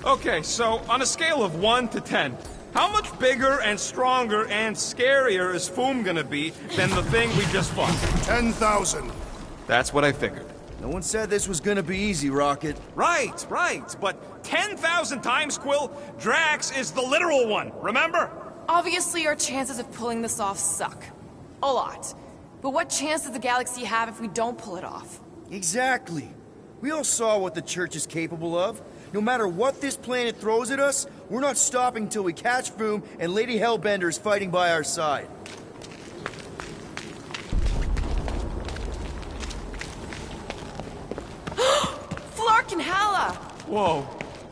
Okay, so on a scale of 1 to 10, how much bigger and stronger and scarier is Foom gonna be than the thing we just fought? 10,000. That's what I figured. No one said this was gonna be easy, Rocket. Right, but 10,000 times, Quill, Drax is the literal one, remember? Obviously, our chances of pulling this off suck. A lot. But what chance does the galaxy have if we don't pull it off? Exactly. We all saw what the Church is capable of. No matter what this planet throws at us, we're not stopping till we catch Foom and Lady Hellbender is fighting by our side. Flark and Hala! Whoa,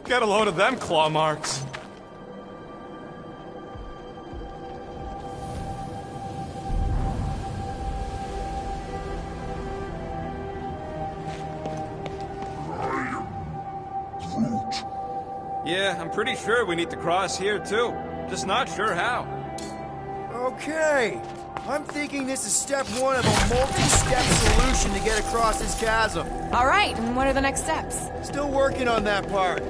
get a load of them claw marks. Yeah, I'm pretty sure we need to cross here too. Just not sure how. Okay. I'm thinking this is step one of a multi-step solution to get across this chasm. All right, and what are the next steps? Still working on that part.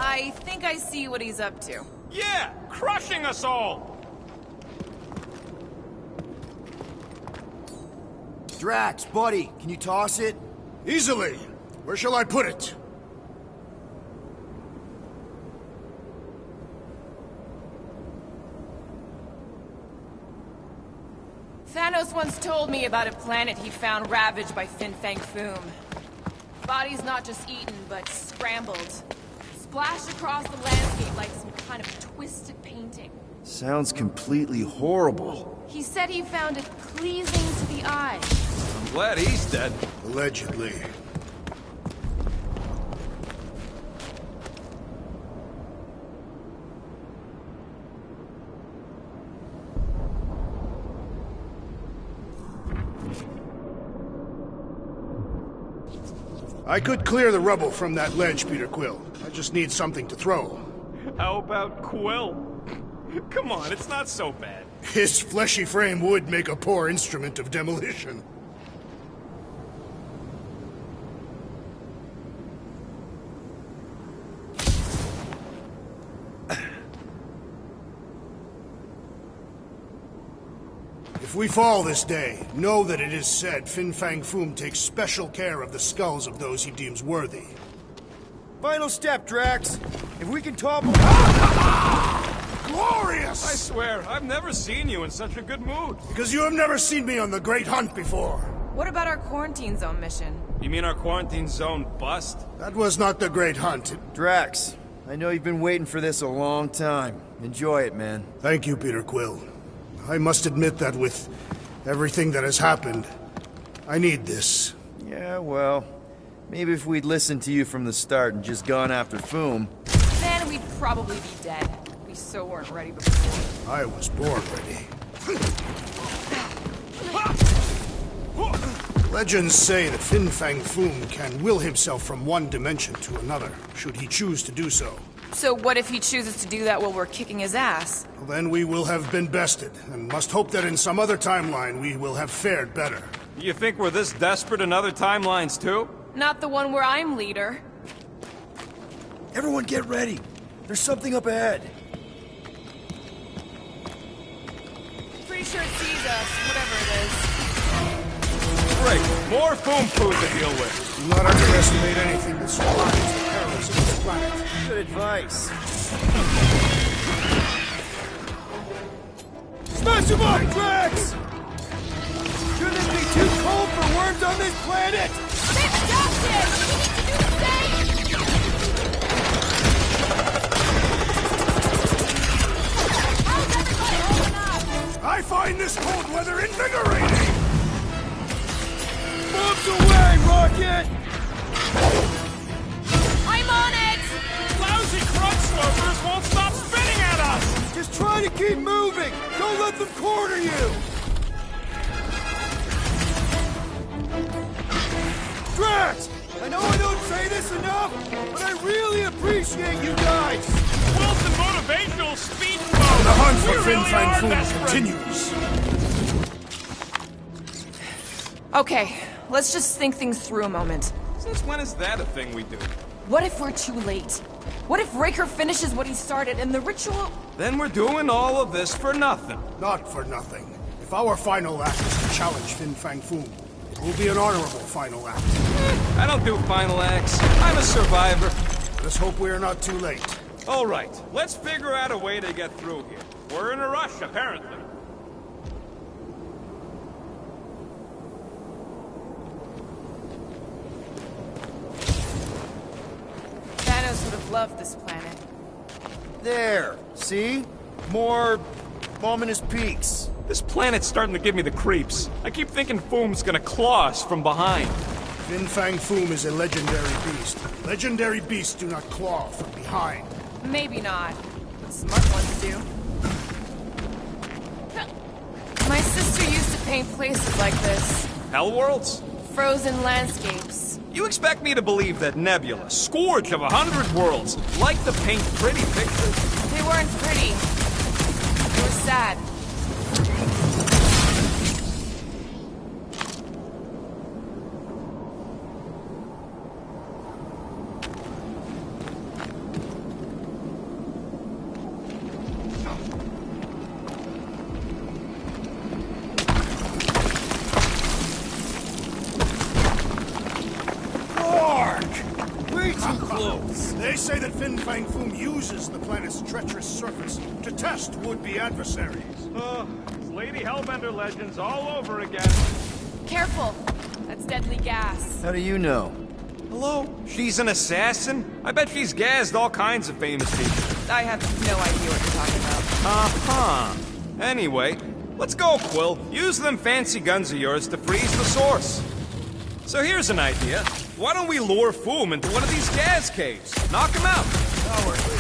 I think I see what he's up to. Yeah, crushing us all! Drax, buddy, can you toss it? Easily. Where shall I put it? Thanos once told me about a planet he found ravaged by Fin Fang Foom. Bodies not just eaten, but scrambled. Splashed across the landscape like some kind of twisted painting. Sounds completely horrible. He said he found it pleasing to the eye. I'm glad he's dead. Allegedly. I could clear the rubble from that ledge, Peter Quill. I just need something to throw. How about Quill? Come on, it's not so bad. His fleshy frame would make a poor instrument of demolition. If we fall this day, know that it is said Fin Fang Foom takes special care of the skulls of those he deems worthy. Final step, Drax. If we can topple... Glorious! I swear, I've never seen you in such a good mood. Because you have never seen me on the Great Hunt before. What about our quarantine zone mission? You mean our quarantine zone bust? That was not the Great Hunt. Drax, I know you've been waiting for this a long time. Enjoy it, man. Thank you, Peter Quill. I must admit that with everything that has happened, I need this. Yeah, well, maybe if we'd listened to you from the start and just gone after Foom... Then we'd probably be dead. We so weren't ready before. I was born ready. Legends say that Fin Fang Foom can will himself from one dimension to another, should he choose to do so. So what if he chooses to do that while we're kicking his ass? Well, then we will have been bested, and must hope that in some other timeline we will have fared better. You think we're this desperate in other timelines too? Not the one where I'm leader. Everyone get ready. There's something up ahead. Pretty sure it sees us, whatever it is. Great, more Foom food to deal with. Do not underestimate anything that survives the perils of this planet. Good advice. Smash him up, Drax! Shouldn't it be too cold for worms on this planet? Fantastic! We need to do the same! How's everybody holding up? I find this cold weather invigorating! Bombs away, Rocket! I'm on it! Lousy crunch slurpers won't stop spinning at us! Just try to keep moving! Don't let them corner you! Drax! I know I don't say this enough, but I really appreciate you guys. Wilson motivational speed The mode. hunt for We Fin really Fang are Foom best friends. continues. Okay, let's just think things through a moment. Since when is that a thing we do? What if we're too late? What if Raker finishes what he started and the ritual... Then we're doing all of this for nothing. Not for nothing. If our final act is to challenge Fin Fang Foom, it will be an honorable final act. I don't do final acts. I'm a survivor. Let's hope we are not too late. All right, let's figure out a way to get through here. We're in a rush, apparently. Thanos would have loved this planet. There, see? More ominous peaks. This planet's starting to give me the creeps. I keep thinking Foom's gonna claw us from behind. Fin Fang Foom is a legendary beast. Legendary beasts do not claw from behind. Maybe not, but smart ones do. My sister used to paint places like this. Hellworlds? Frozen landscapes. You expect me to believe that Nebula, scourge of 100 worlds, liked to paint pretty pictures? They weren't pretty. They were sad. Way too close. They say that Fin Fang Foom uses the planet's treacherous surface to test would-be adversaries. It's Lady Hellbender legends all over again. Careful. That's deadly gas. How do you know? Hello? She's an assassin? I bet she's gassed all kinds of famous people. I have no idea what you're talking about. Uh-huh. Anyway, let's go, Quill. Use them fancy guns of yours to freeze the source. So here's an idea. Why don't we lure Foom into one of these gas caves? Knock him out. Cowardly.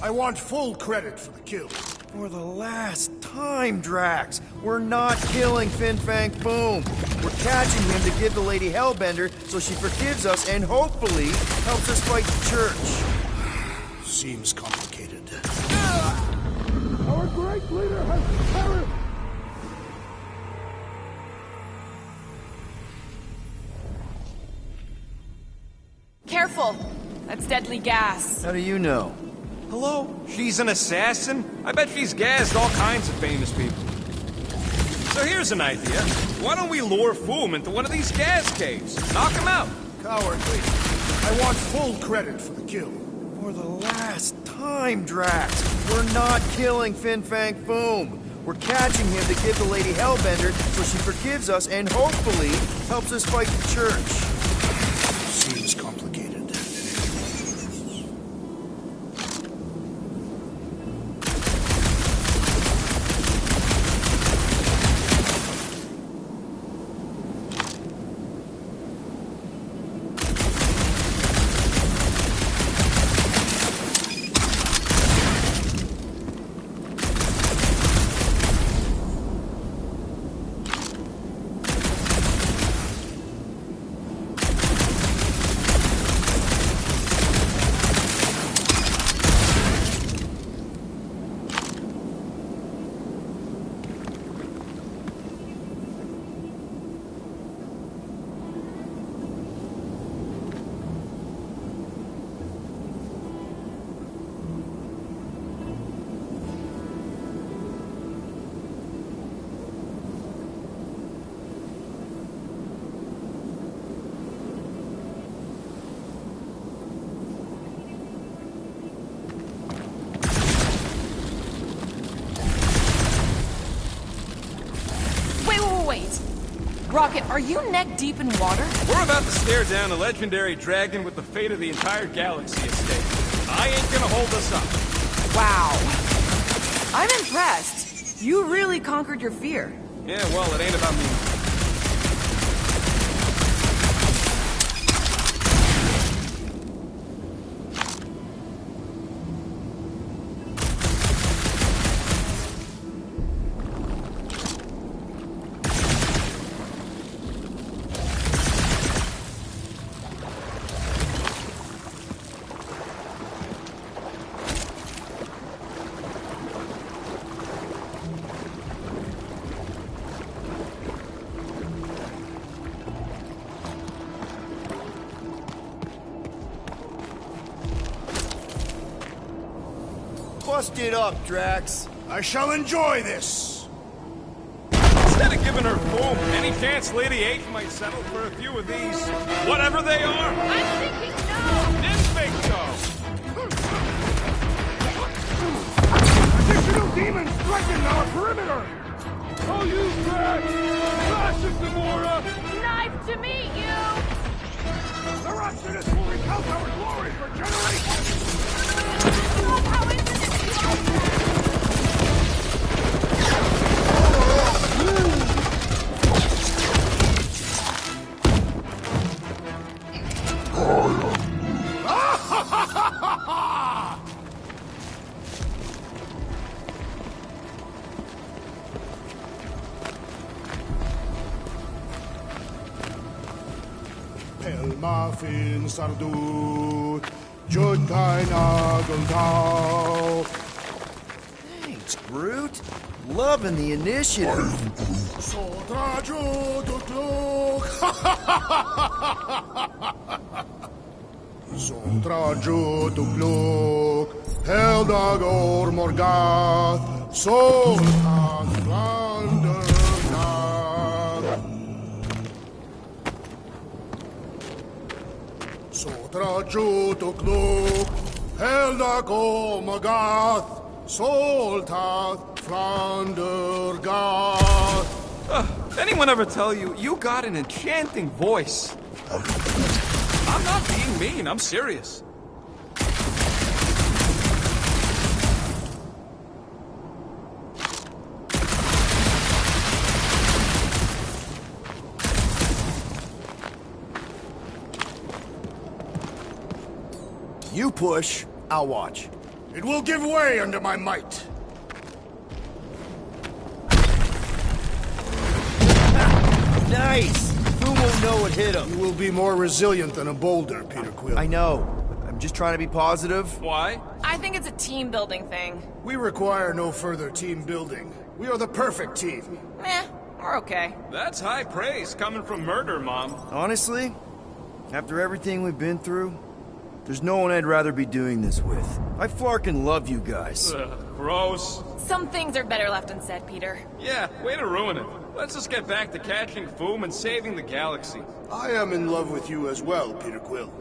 I want full credit for the kill. For the last time, Drax, we're not killing Fin Fang Foom. We're catching him to give the Lady Hellbender so she forgives us and hopefully helps us fight the Church. Seems complicated. Our great leader has perished! Careful. That's deadly gas. How do you know? Hello? She's an assassin? I bet she's gassed all kinds of famous people. So here's an idea. Why don't we lure Foom into one of these gas caves? Knock him out. Cowardly. I want full credit for the kill. For the last time, Drax, we're not killing Fin Fang Foom. We're catching him to give the Lady Hellbender so she forgives us and hopefully helps us fight the Church. Seems complicated. Wait. Rocket, are you neck deep in water? We're about to stare down a legendary dragon with the fate of the entire galaxy at stake. I ain't gonna hold us up. Wow. I'm impressed. You really conquered your fear. Yeah, well, it ain't about me. Bust it up, Drax. I shall enjoy this. Instead of giving her foam, any chance Lady H might settle for a few of these, whatever they are? I'm thinking no! Didn't think so. Additional demons threaten our perimeter! Oh, you Drax! Flash it, Gamora! Nice to meet you! The Rhapsodists will recount our glory for generations! I love how infinite you are! Helma fin sardut, Jud kein Nageltau. Thanks, Groot. Loving the initiative. Sotra Jud utluk. Sotra Jud utluk, Heldag or Morgath, Soltan Flanders. Sotra Jutukluk, Heldago Magath, Soltath, Flandergath. Anyone ever tell you, you got an enchanting voice? I'm not being mean, I'm serious. You push, I'll watch. It will give way under my might. Nice! Who won't know what hit him? You will be more resilient than a boulder, Peter Quill. I know. I'm just trying to be positive. Why? I think it's a team building thing. We require no further team building. We are the perfect team. Meh, we're okay. That's high praise coming from Murder Mom. Honestly, after everything we've been through, there's no one I'd rather be doing this with. I flarkin' love you guys. Ugh, gross. Some things are better left unsaid, Peter. Yeah, way to ruin it. Let's just get back to catching Foom and saving the galaxy. I am in love with you as well, Peter Quill.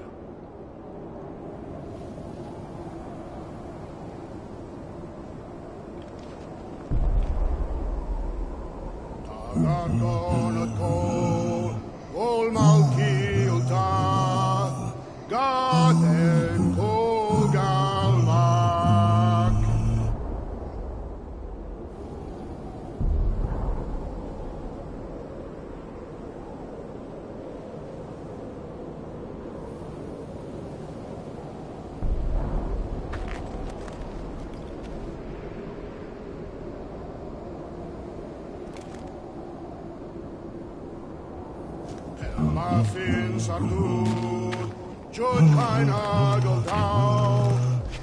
Muffin Sardut, Jud kein Hageltau,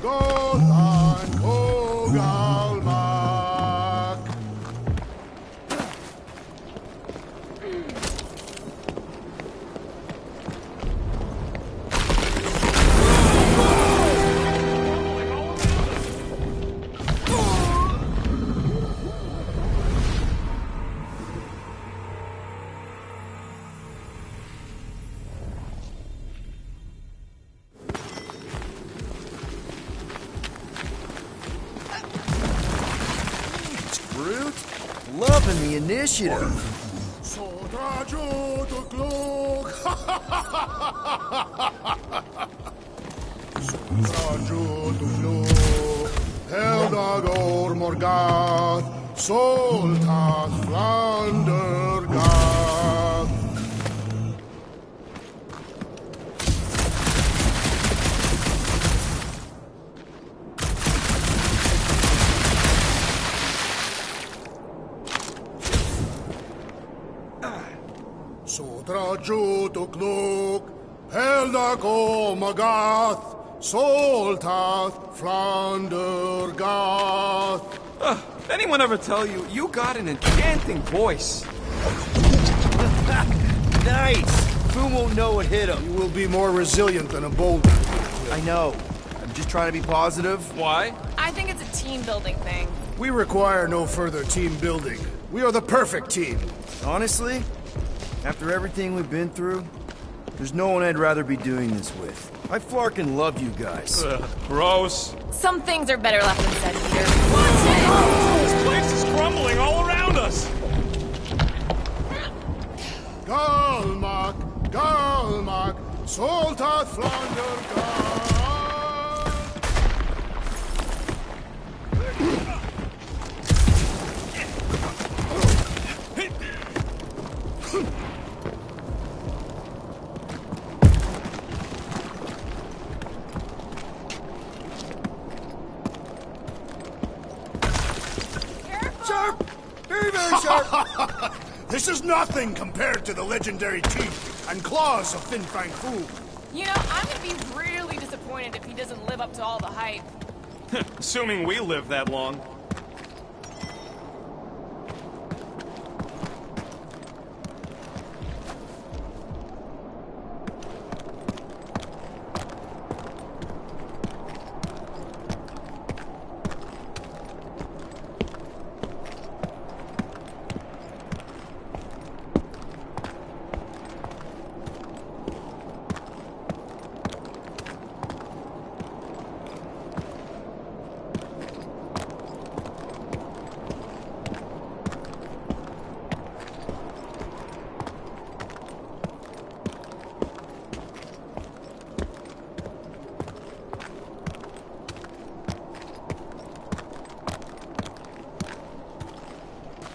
Gothan Kogalmak. Groot, loving the initiative. Sotra Jutukluk. Sotra Jutukluk, Heldag or Morgath, Soltath Flandergath. Sotra Jutukluk, Heldago Magath, Soltath Flandergath. Anyone ever tell you, you got an enchanting voice? Nice! Who won't know what hit him? You will be more resilient than a boulder. I know. I'm just trying to be positive. Why? I think it's a team building thing. We require no further team building. We are the perfect team. Honestly, after everything we've been through, there's no one I'd rather be doing this with. I flarkin' love you guys. Gross. Some things are better left unsaid, Peter. This place is crumbling all around us. Galmark, Galmark, Soltat Flander Gal. Sharp! Very, very sharp! This is nothing compared to the legendary teeth and claws of Fin Fang Foom. You know, I'm gonna be really disappointed if he doesn't live up to all the hype. Assuming we live that long.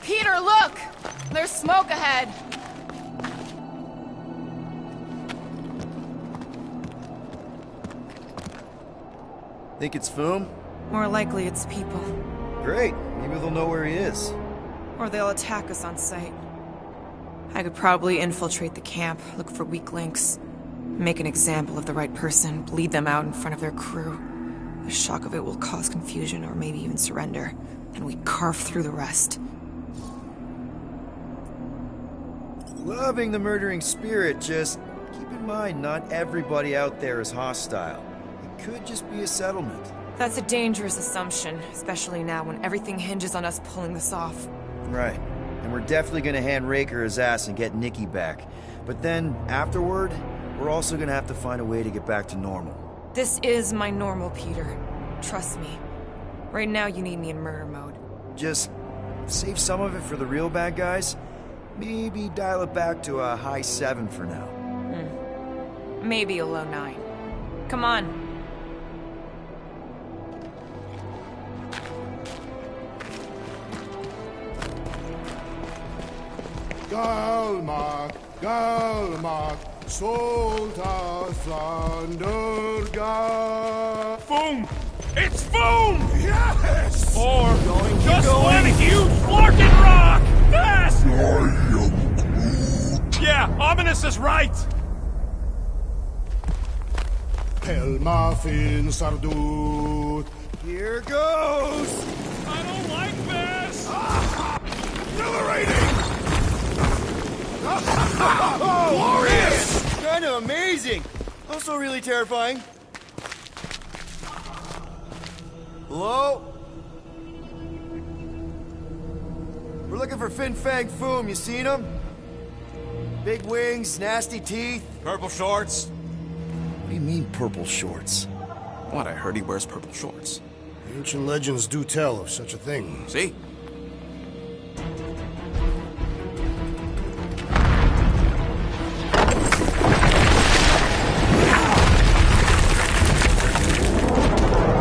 Peter, look! There's smoke ahead. Think it's Foom? More likely it's people. Great. Maybe they'll know where he is. Or they'll attack us on sight. I could probably infiltrate the camp, look for weak links, make an example of the right person, bleed them out in front of their crew. The shock of it will cause confusion or maybe even surrender, and we carve through the rest. Loving the murdering spirit, just keep in mind not everybody out there is hostile. It could just be a settlement. That's a dangerous assumption, especially now when everything hinges on us pulling this off. Right. And we're definitely gonna hand Raker his ass and get Nikki back. But then, afterward, we're also gonna have to find a way to get back to normal. This is my normal, Peter. Trust me. Right now you need me in murder mode. Just save some of it for the real bad guys. Maybe dial it back to a high 7 for now. Maybe a low 9. Come on. Galmark, Galmark, Soltat Flander Gal. Foom! It's Foom! Yes! Or just one huge flarkin' rock! Fast! Yeah, Ominous is right! Pelma Fin Sardut. Here goes! I don't like this! Exhilarating! Glorious! Kinda amazing! Also really terrifying. Hello? We're looking for Fin Fang Foom. You seen him? Big wings, nasty teeth. Purple shorts? What do you mean, purple shorts? What, I heard he wears purple shorts. Ancient legends do tell of such a thing. See?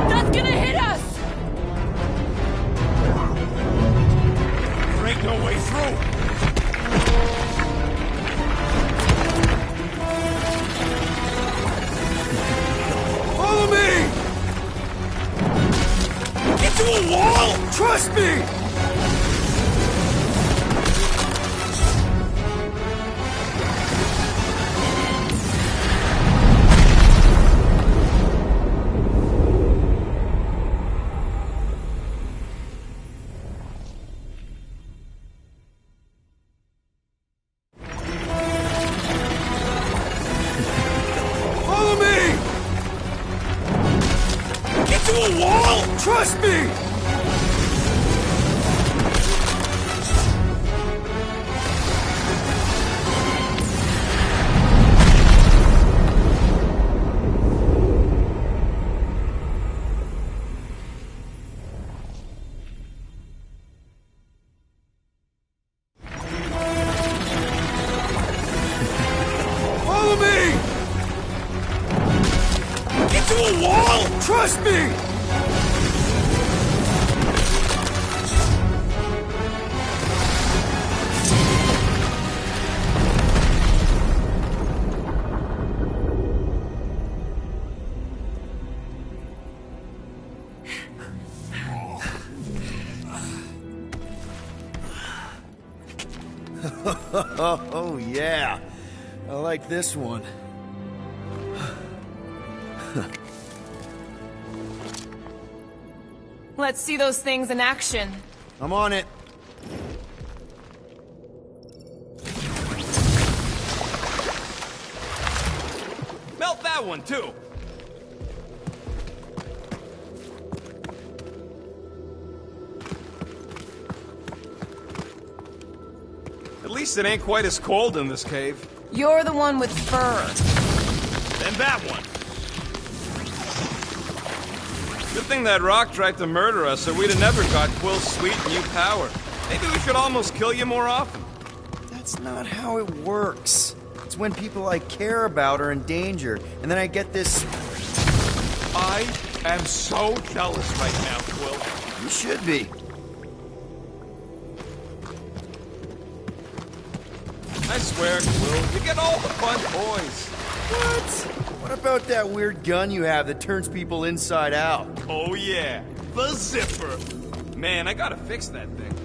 That's gonna hit us! There ain't no way through! Follow me! Into a wall! Trust me! Into a wall! Trust me! Follow me! Into a wall! Trust me! Oh, yeah. I like this one. Let's see those things in action. I'm on it. Melt that one, too. At least it ain't quite as cold in this cave. You're the one with fur. Then that one. Good thing that rock tried to murder us, or we'd have never got Quill's sweet new power. Maybe we should almost kill you more often. That's not how it works. It's when people I care about are in danger, and then I get this... I am so jealous right now, Quill. You should be. I swear, Quill, you get all the fun toys. What? What about that weird gun you have that turns people inside out? Oh yeah, the zipper. Man, I gotta fix that thing.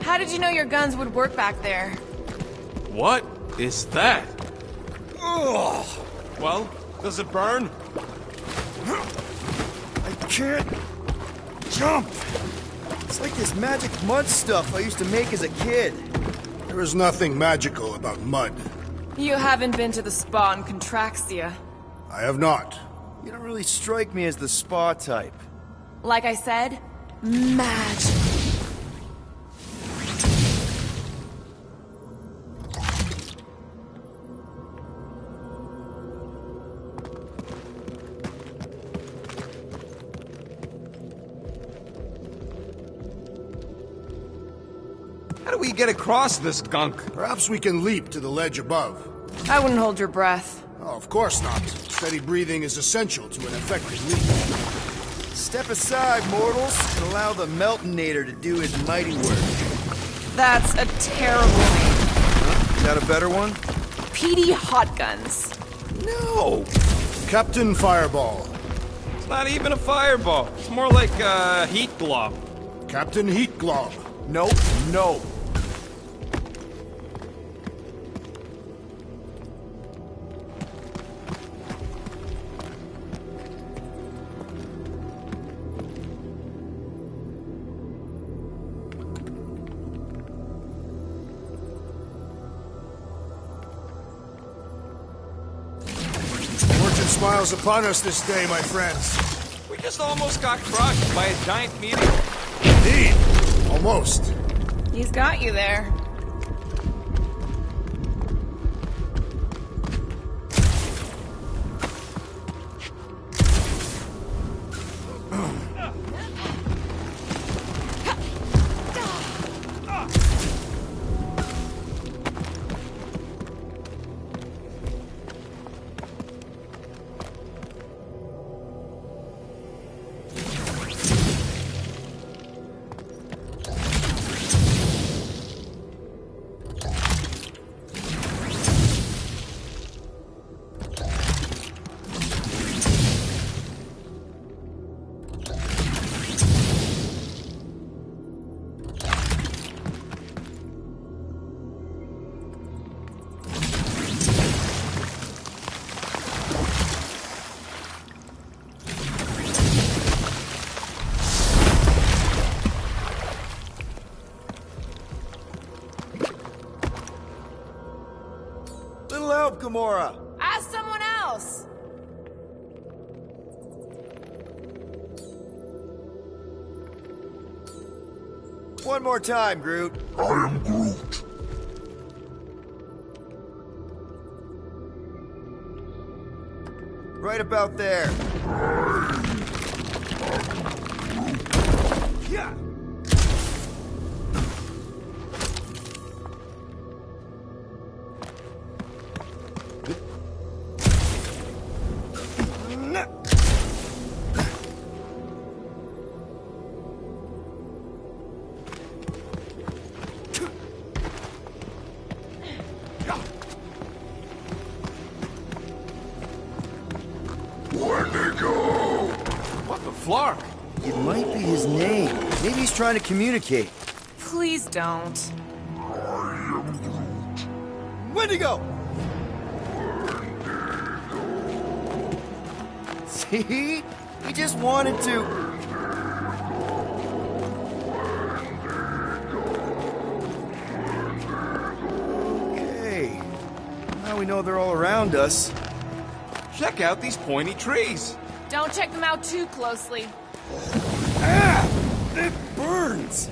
How did you know your guns would work back there? What is that? Ugh. Well, does it burn? I can't jump. It's like this magic mud stuff I used to make as a kid. There is nothing magical about mud. You haven't been to the spa in Contraxia. I have not. You don't really strike me as the spa type. Like I said, magic. How do we get across this gunk? Perhaps we can leap to the ledge above. I wouldn't hold your breath. Oh, of course not. Steady breathing is essential to an effective leap. Step aside, mortals, and allow the Meltonator to do his mighty work. That's a terrible name. Is that a better one? PD Hot Guns. No! Captain Fireball. It's not even a fireball. It's more like a heat glob. Captain Heat Glob. Nope, no. Fortune smiles upon us this day, my friends. We just almost got crushed by a giant meteor. Indeed. Almost. He's got you there. Little help, Gamora! Ask someone else! One more time, Groot. I am Groot. Right about there. Yeah. Wendigo! What the flark? It might be his name. Maybe he's trying to communicate. Please don't. Wendigo! See? He just wanted to... Okay. Now we know they're all around us. Check out these pointy trees. Don't check them out too closely. It burns!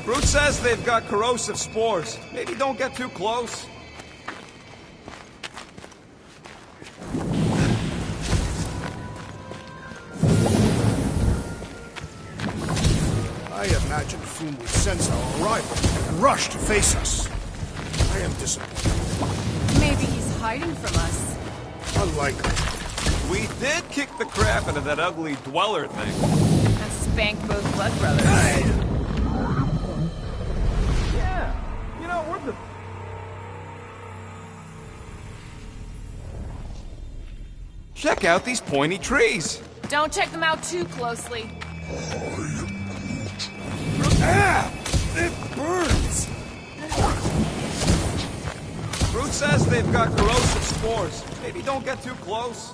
Groot says they've got corrosive spores. Maybe don't get too close. I imagined Foom would sense our arrival and rush to face us. I am disappointed. Maybe he's hiding from us. Unlikely. We did kick the crap out of that ugly Dweller thing. And spank both Blood Brothers. Yeah, you know, we're the... Check out these pointy trees. Don't check them out too closely. It burns! Groot says they've got corrosive spores. Maybe don't get too close.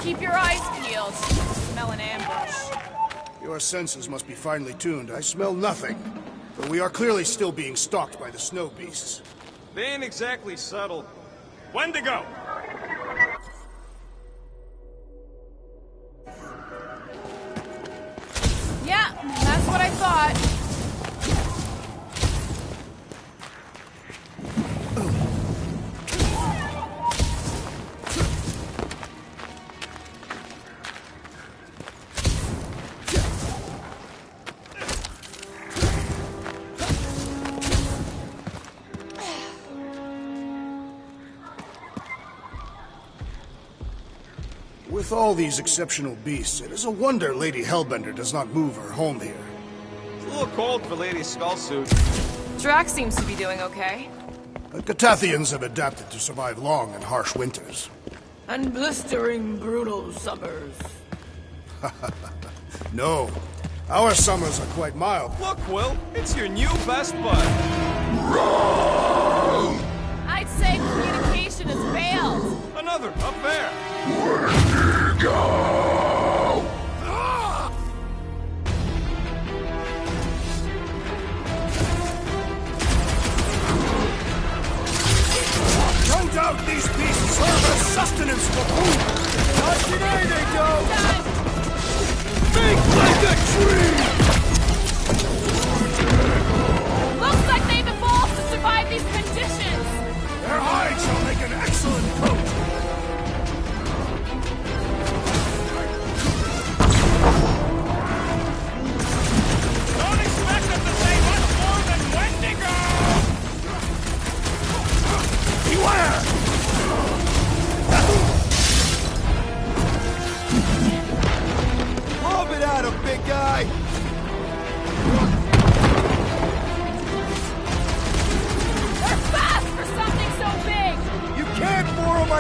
Keep your eyes peeled. Smell an ambush. Your senses must be finely tuned. I smell nothing. But we are clearly still being stalked by the snow beasts. They ain't exactly subtle. Wendigo! Yeah, that's what I thought. With all these exceptional beasts, it is a wonder Lady Hellbender does not move her home here. It's a little cold for Lady Skullsuit. Drax seems to be doing okay. The Catathians have adapted to survive long and harsh winters. And blistering, brutal summers. No, our summers are quite mild. Look, Quill, it's your new best bud. I'd say communication has failed. Another, up there.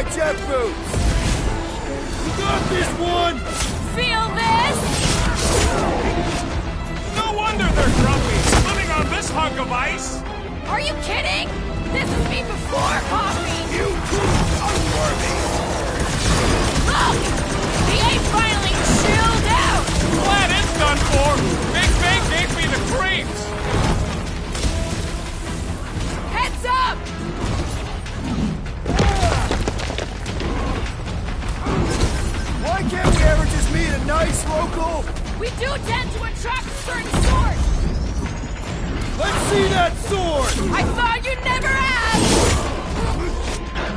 Watch out, Boots! You got this one! Feel this? No wonder they're grumpy, living on this hunk of ice! Are you kidding? This is me before coffee! You two unworthy! Look! The ape finally chilled out! Glad it's done for! Big Bang gave me the creeps! Heads up! Why can't we ever just meet a nice local? We do tend to attract a certain sort! Let's see that sword! I thought you'd never ask!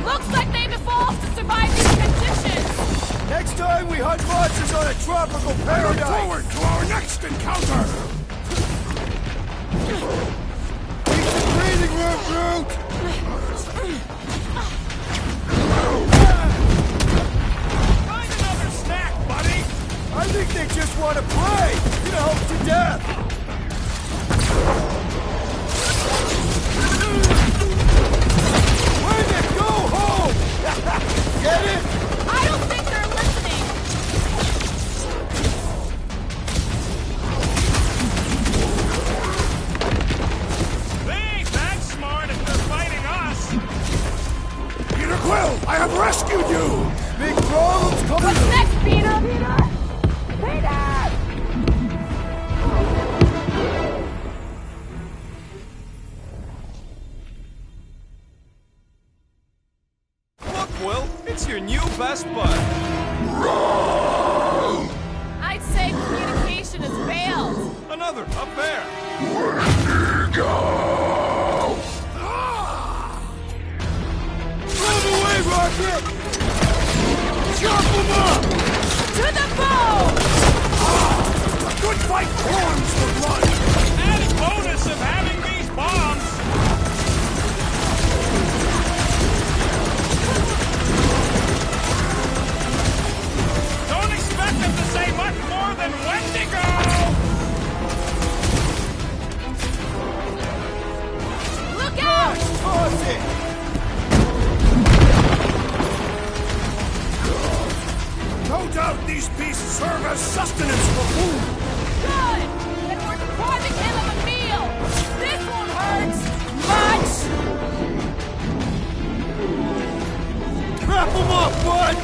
Looks like they've evolved to survive these conditions! Next time we hunt monsters on a tropical Look paradise! forward to our next encounter! Keep the breathing room, Groot! Find another snack, buddy! I think they just want to play! You know, to death! Bring it! Go home! Get it? I don't think they're listening! They ain't that smart if they're fighting us! Peter Quill, I have rescued you! Big problems coming! What's next, Peter? Peter! Look, Will, it's your new best bud. I'd say communication has failed. Another, up there. Run away, Rocket! Chop them up! To the bone! A good fight forms the blood! Added bonus of having these bombs. Don't expect them to say much more than Wendigo! Look out! Toss it! No doubt these beasts serve as sustenance for food! Good! Then we're depriving him of a meal! This won't hurt! Much! Trap them up, bud!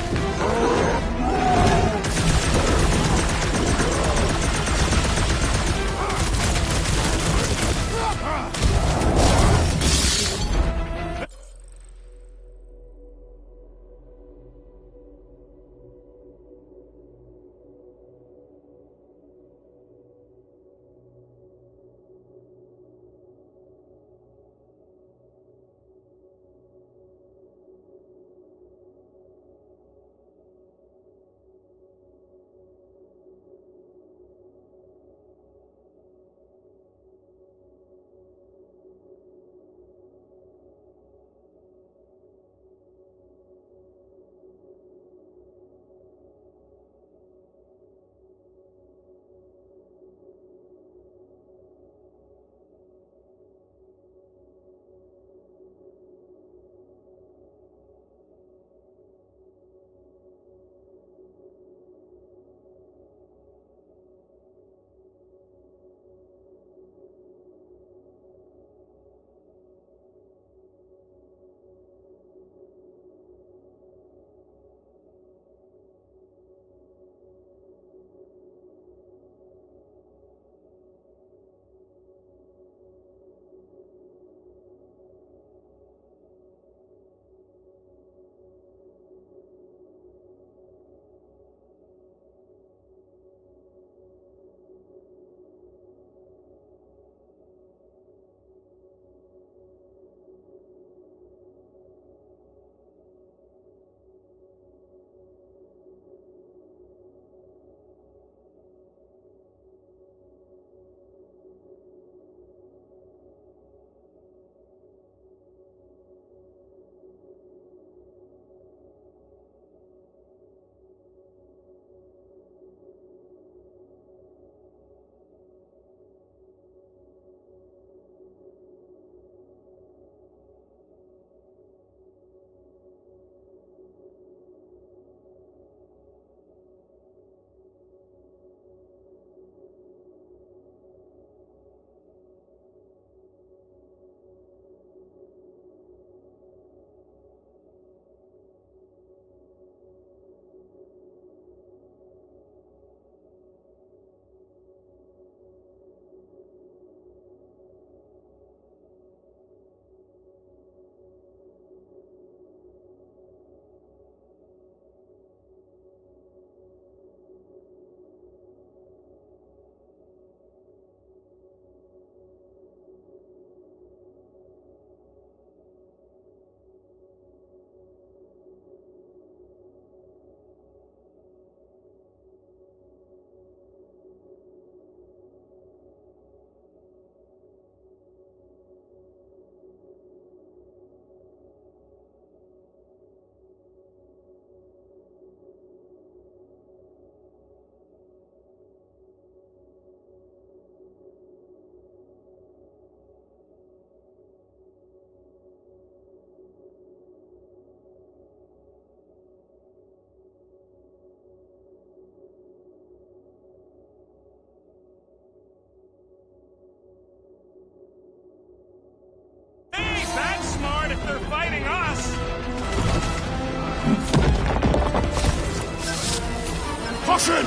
Caution!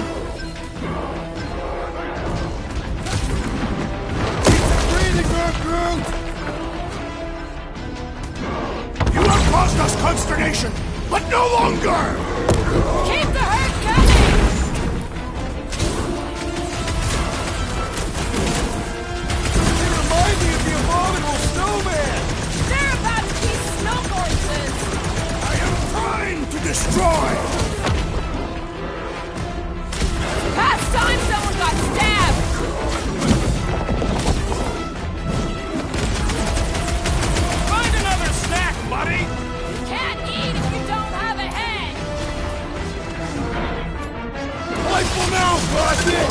Breathing room, Groot! You have caused us consternation, but no longer! Keep the herd coming! They remind me of the abominable snowman! They're about to be snow horses! I am trying to destroy! Past time someone got stabbed! Find another snack, buddy! Can't eat if you don't have a head! Rifle now, Crossy!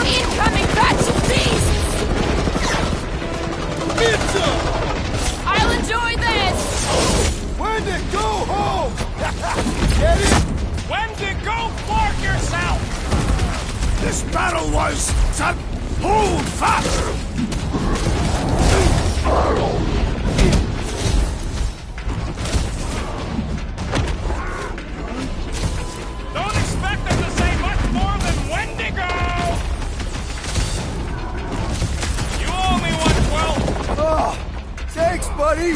Incoming batch of beasts! Pizza! I'll enjoy this! When to go home! Get it? Wendy, go flark yourself! This battle was... Hold fast! Don't expect them to say much more than Wendigo! You owe me one, Quill! Oh, thanks, buddy!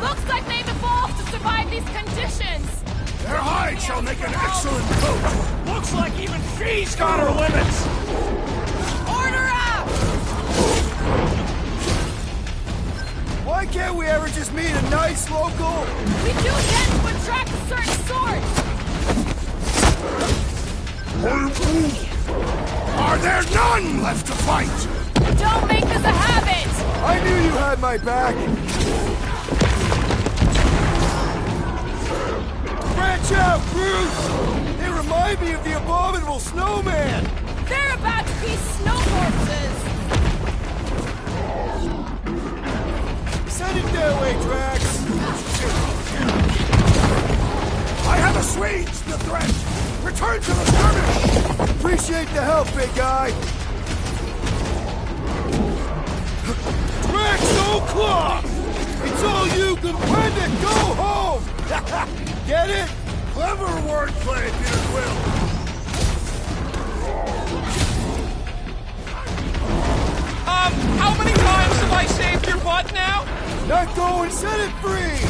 Looks like they've evolved to survive these conditions! Their hide shall make an excellent coat! Looks like even she's got her limits! Order up! Why can't we ever just meet a nice local? We do tend to attract a certain sort! Are there none left to fight? Don't make this a habit! I knew you had my back! Branch out, Groot! They remind me of the abominable snowman! They're about to be snow horses! Send it their way, Drax! I have assuaged the threat! Return to the skirmish! Appreciate the help, big guy! Drax, no claw! It's all you, Gupenda! Go home! Get it? Clever wordplay, Peter Quill! How many times have I saved your butt now? Not going, set it free!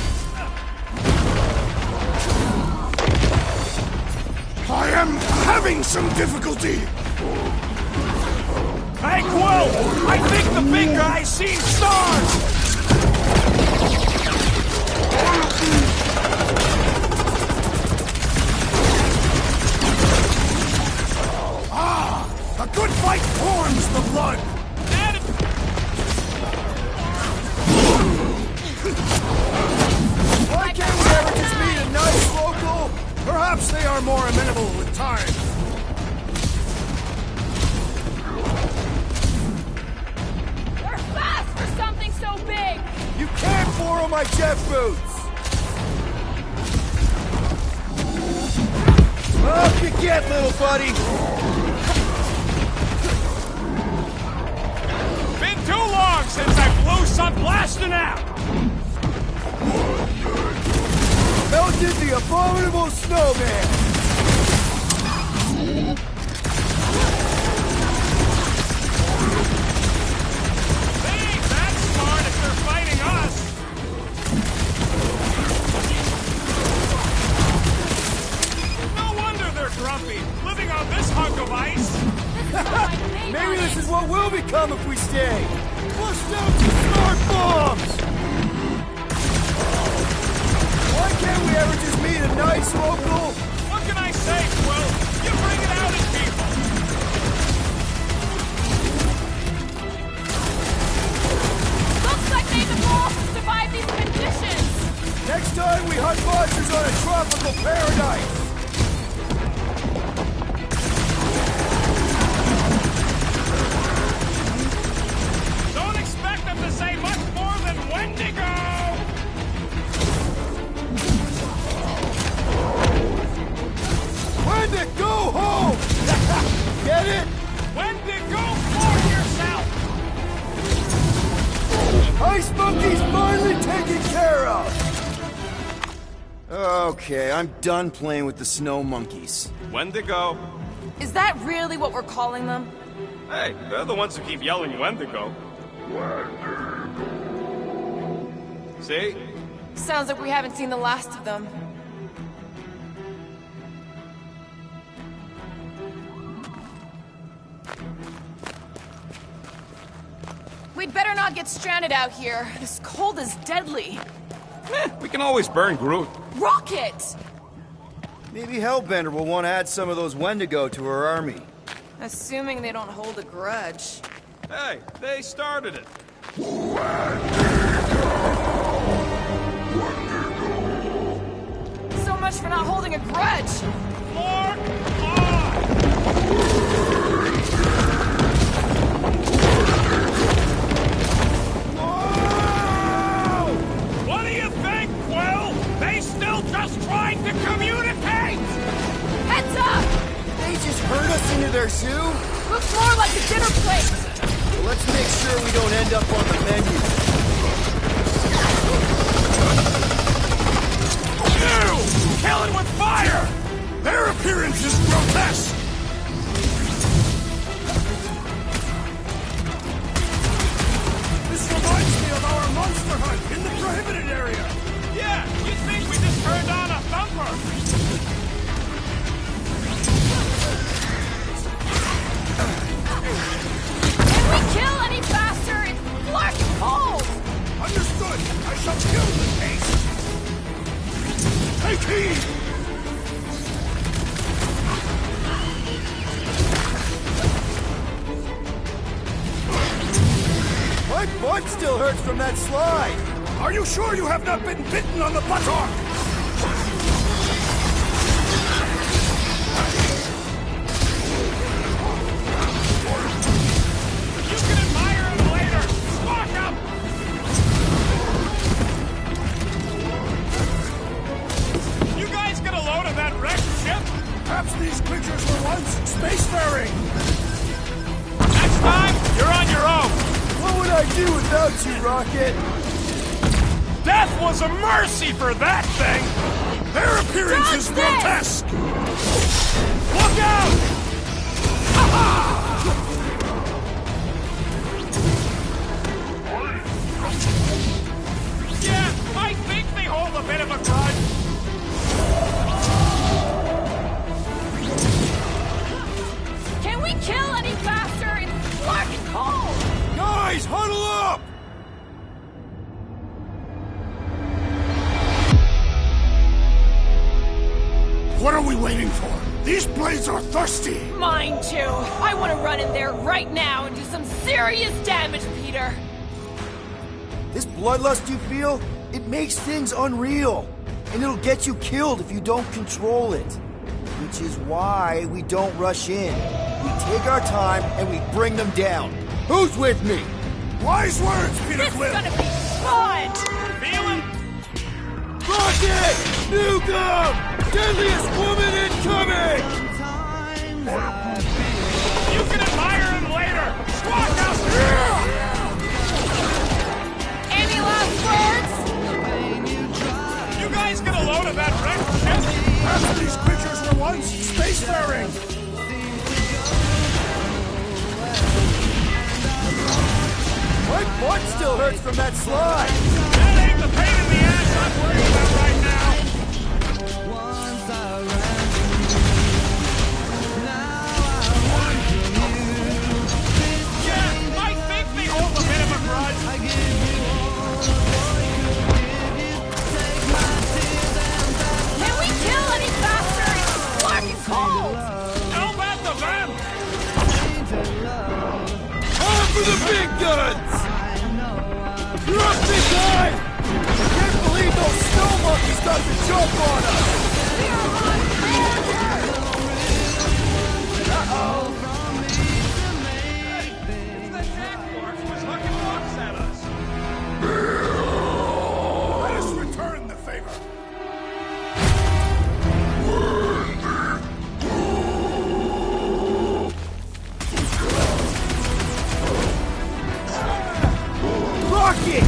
I am having some difficulty! Hey, Quill! I think the big guy's seen stars! A good fight forms the blood! Why can't we ever just meet a nice local? Perhaps they are more amenable with time. They're fast for something so big! You can't borrow my jet boots! Up you get, little buddy! Been too long since I blew some blasting out! Melted the abominable snowman! They ain't that smart if they're fighting us! No wonder they're grumpy, living on this hunk of ice! Maybe this is what we'll become if we stay! Bust down some smart bombs! Why can't we ever just meet a nice local? What can I say, Quill? You bring it out in people! Looks like they've evolved to survive these conditions! Next time we hunt monsters on a tropical paradise! Don't expect them to say much more than Wendigo! Wendy, go home! Get it? Wendigo, for yourself! Ice Monkey's finally taken care of! Okay, I'm done playing with the snow monkeys. Wendigo. Is that really what we're calling them? Hey, they're the ones who keep yelling Wendigo. See? Sounds like we haven't seen the last of them. We'd better not get stranded out here. This cold is deadly. We can always burn Groot. Rocket! Maybe Hellbender will want to add some of those Wendigo to her army. Assuming they don't hold a grudge. Hey, they started it. So much for not holding a grudge! Mark on! What do you think, Quill? They still just trying to communicate! Heads up! They just herd us into their zoo? Looks more like a dinner plate! Well, let's make sure we don't end up on the menu. Ew! Killing with fire! Their appearance is grotesque! This reminds me of our monster hunt in the prohibited area! Yeah, you'd think we just turned on a thumper! Can we kill any faster? It's black and cold! Understood! I shall kill the case! Take heed! My butt still hurts from that slide! Are you sure you have not been bitten on the buttock? You can admire him later! Squawk up! You guys get a load of that wrecked ship? Perhaps these creatures were once spacefaring! Next time, you're on your own! What would I do without you, Rocket? Death was a mercy for that thing! Their appearance is Dodge this! grotesque! Look out! Yeah, I think they hold a bit of a grudge. Can we kill any faster? It's black and cold! Guys, huddle up! What are we waiting for? These blades are thirsty! Mine too. I want to run in there right now and do some serious damage, Peter. This bloodlust you feel, it makes things unreal. And it'll get you killed if you don't control it. Which is why we don't rush in. We take our time and we bring them down. Who's with me? Wise words, Peter This is Quill! gonna be fun! Feeling? Rocket! Newcomb! Deadliest woman incoming! You can admire him later! Squawk out! Any last words? You guys get a load of that wrecked ship? Perhaps these creatures were once spacefaring! My butt still hurts from that slide! That ain't the pain in the ass I'm worried about right now! Yeah, I think they hold a bit of a grudge. Can we kill any faster? It's black and cold! How about the vamp? On for the big guns! You're up, big guy! Can't believe those snow monkeys got the jump on us! It's the Jaguars who's hucking rocks at us. Let us return the favor! Rocket!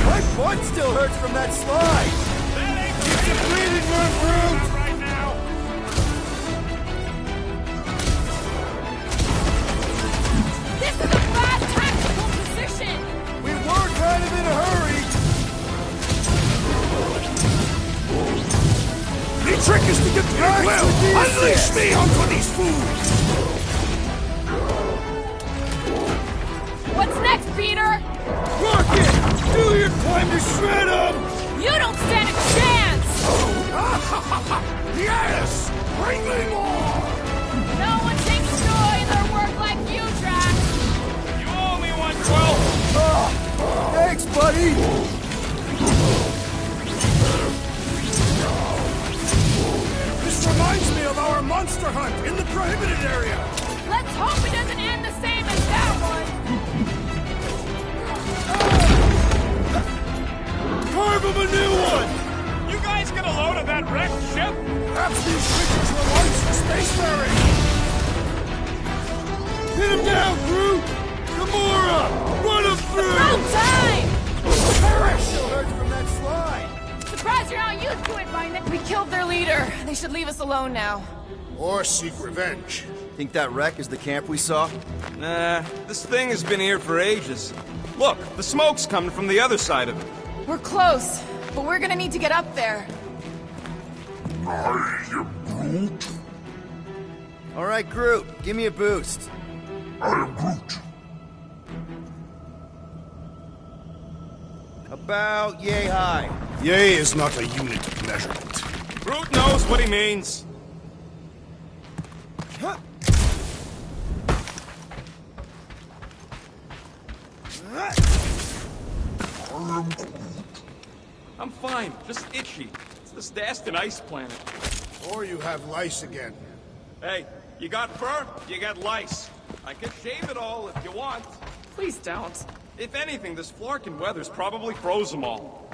My butt still hurts from that slide! That ain't the your breathing room, Brute! Right now! This is a bad tactical position! We were kind of in a hurry. The trick is to get to your will! Unleash me onto these fools! What's next, Peter? Rocket! Do your time to shred them! You don't stand a chance! Yes! Bring me more! No one takes joy in their work like you, Drax! You only want 12! Thanks, buddy! This reminds me of our monster hunt in the prohibited area! Let's hope it doesn't end the same as that one! Carve him a new one! You guys get a load of that wrecked ship? Perhaps these creatures were once spacefaring! Hit him down, Groot! Gamora! Run him through! No time! Perish! Still hurts from that slide. Surprised you're not used to it by now. We killed their leader. They should leave us alone now. Or seek revenge. Think that wreck is the camp we saw? Nah, this thing has been here for ages. Look, the smoke's coming from the other side of it. We're close, but we're gonna need to get up there. All right, Groot, give me a boost. About yay high. Yay is not a unit of measurement. Groot knows what he means. Huh. I'm fine, just itchy. It's this Dastan ice planet. Or you have lice again. Hey, you got fur, you got lice. I can shave it all if you want. Please don't. If anything, this Flarkin weather's probably froze them all.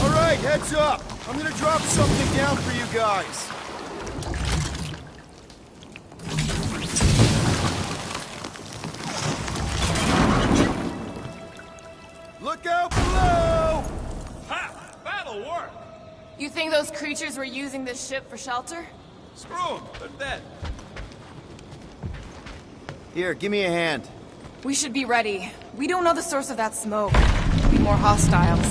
All right, heads up. I'm gonna drop something down for you guys. Look out below! Ha! That'll work! You think those creatures were using this ship for shelter? Screw them, they're dead. Here, give me a hand. We should be ready. We don't know the source of that smoke. Be more hostiles.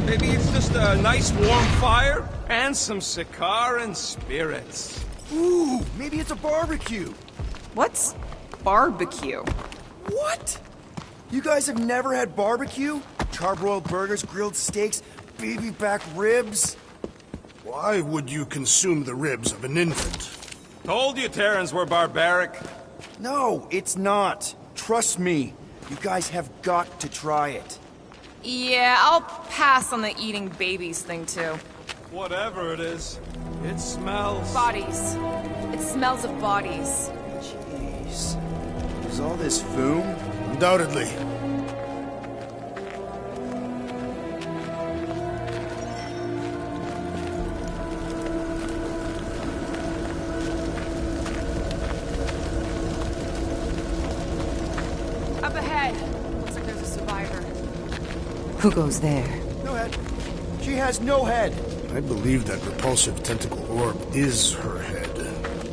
Maybe it's just a nice warm fire and some Sakaran spirits. Ooh, maybe it's a barbecue. What's barbecue? What? You guys have never had barbecue? Charbroiled burgers, grilled steaks, baby back ribs? Why would you consume the ribs of an infant? Told you Terrans were barbaric. No, it's not. Trust me. You guys have got to try it. Yeah, I'll pass on the eating babies thing too. Whatever it is, it smells. Bodies. It smells of bodies. Jeez. Is all this foom? Undoubtedly. Up ahead. Looks like there's a survivor. Who goes there? No head. She has no head. I believe that repulsive tentacle orb is her head.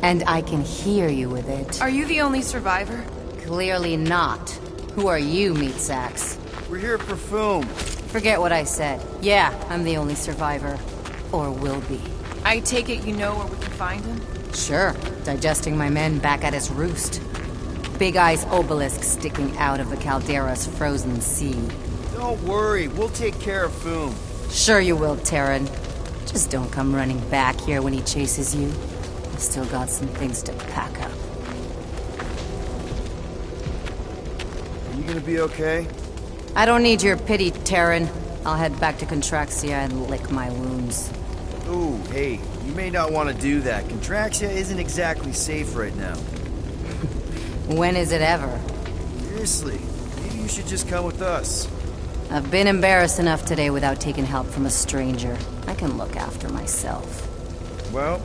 And I can hear you with it. Are you the only survivor? Clearly not. Who are you, meat sacks? We're here for foom. Forget what I said. Yeah, I'm the only survivor. Or will be. I take it you know where we can find him? Sure, digesting my men back at his roost. Big Eye's obelisk sticking out of the Caldera's frozen sea. Don't worry, we'll take care of foom. Sure you will, Terran. Just don't come running back here when he chases you. I've still got some things to pack up. Are you gonna be okay? I don't need your pity, Terran. I'll head back to Contraxia and lick my wounds. Ooh, hey, you may not want to do that. Contraxia isn't exactly safe right now. When is it ever? Seriously, maybe you should just come with us. I've been embarrassed enough today without taking help from a stranger. I can look after myself. Well,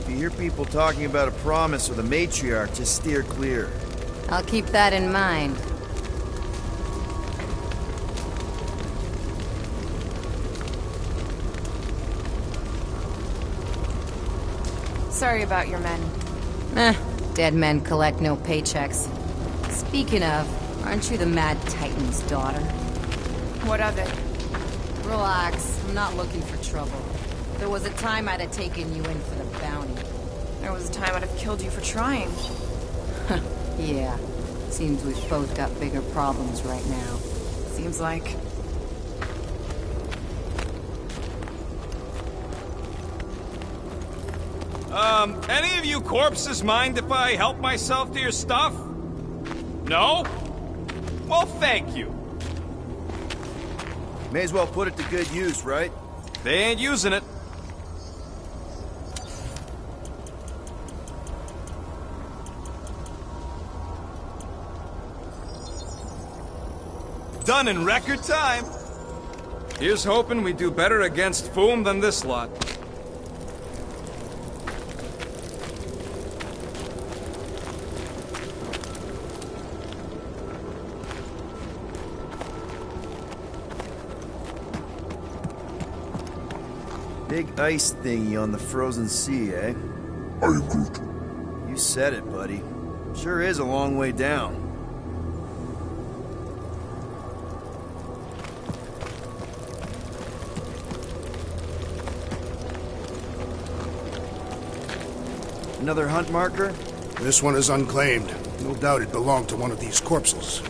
If you hear people talking about a promise or the matriarch, just steer clear. I'll keep that in mind. Sorry about your men. Dead men collect no paychecks. Speaking of, aren't you the Mad Titan's daughter? What of it? Relax, I'm not looking for trouble. There was a time I'd have taken you in for the bounty. There was a time I'd have killed you for trying. Yeah, seems we've both got bigger problems right now. Seems like. Any of you corpses mind if I help myself to your stuff? No? Well, thank you. May as well put it to good use, right? They ain't using it. Done in record time. Here's hoping we do better against Foom than this lot. Big ice thingy on the frozen sea, eh? I am Groot. You said it, buddy. Sure is a long way down. Another hunt marker? This one is unclaimed. No doubt it belonged to one of these corpses.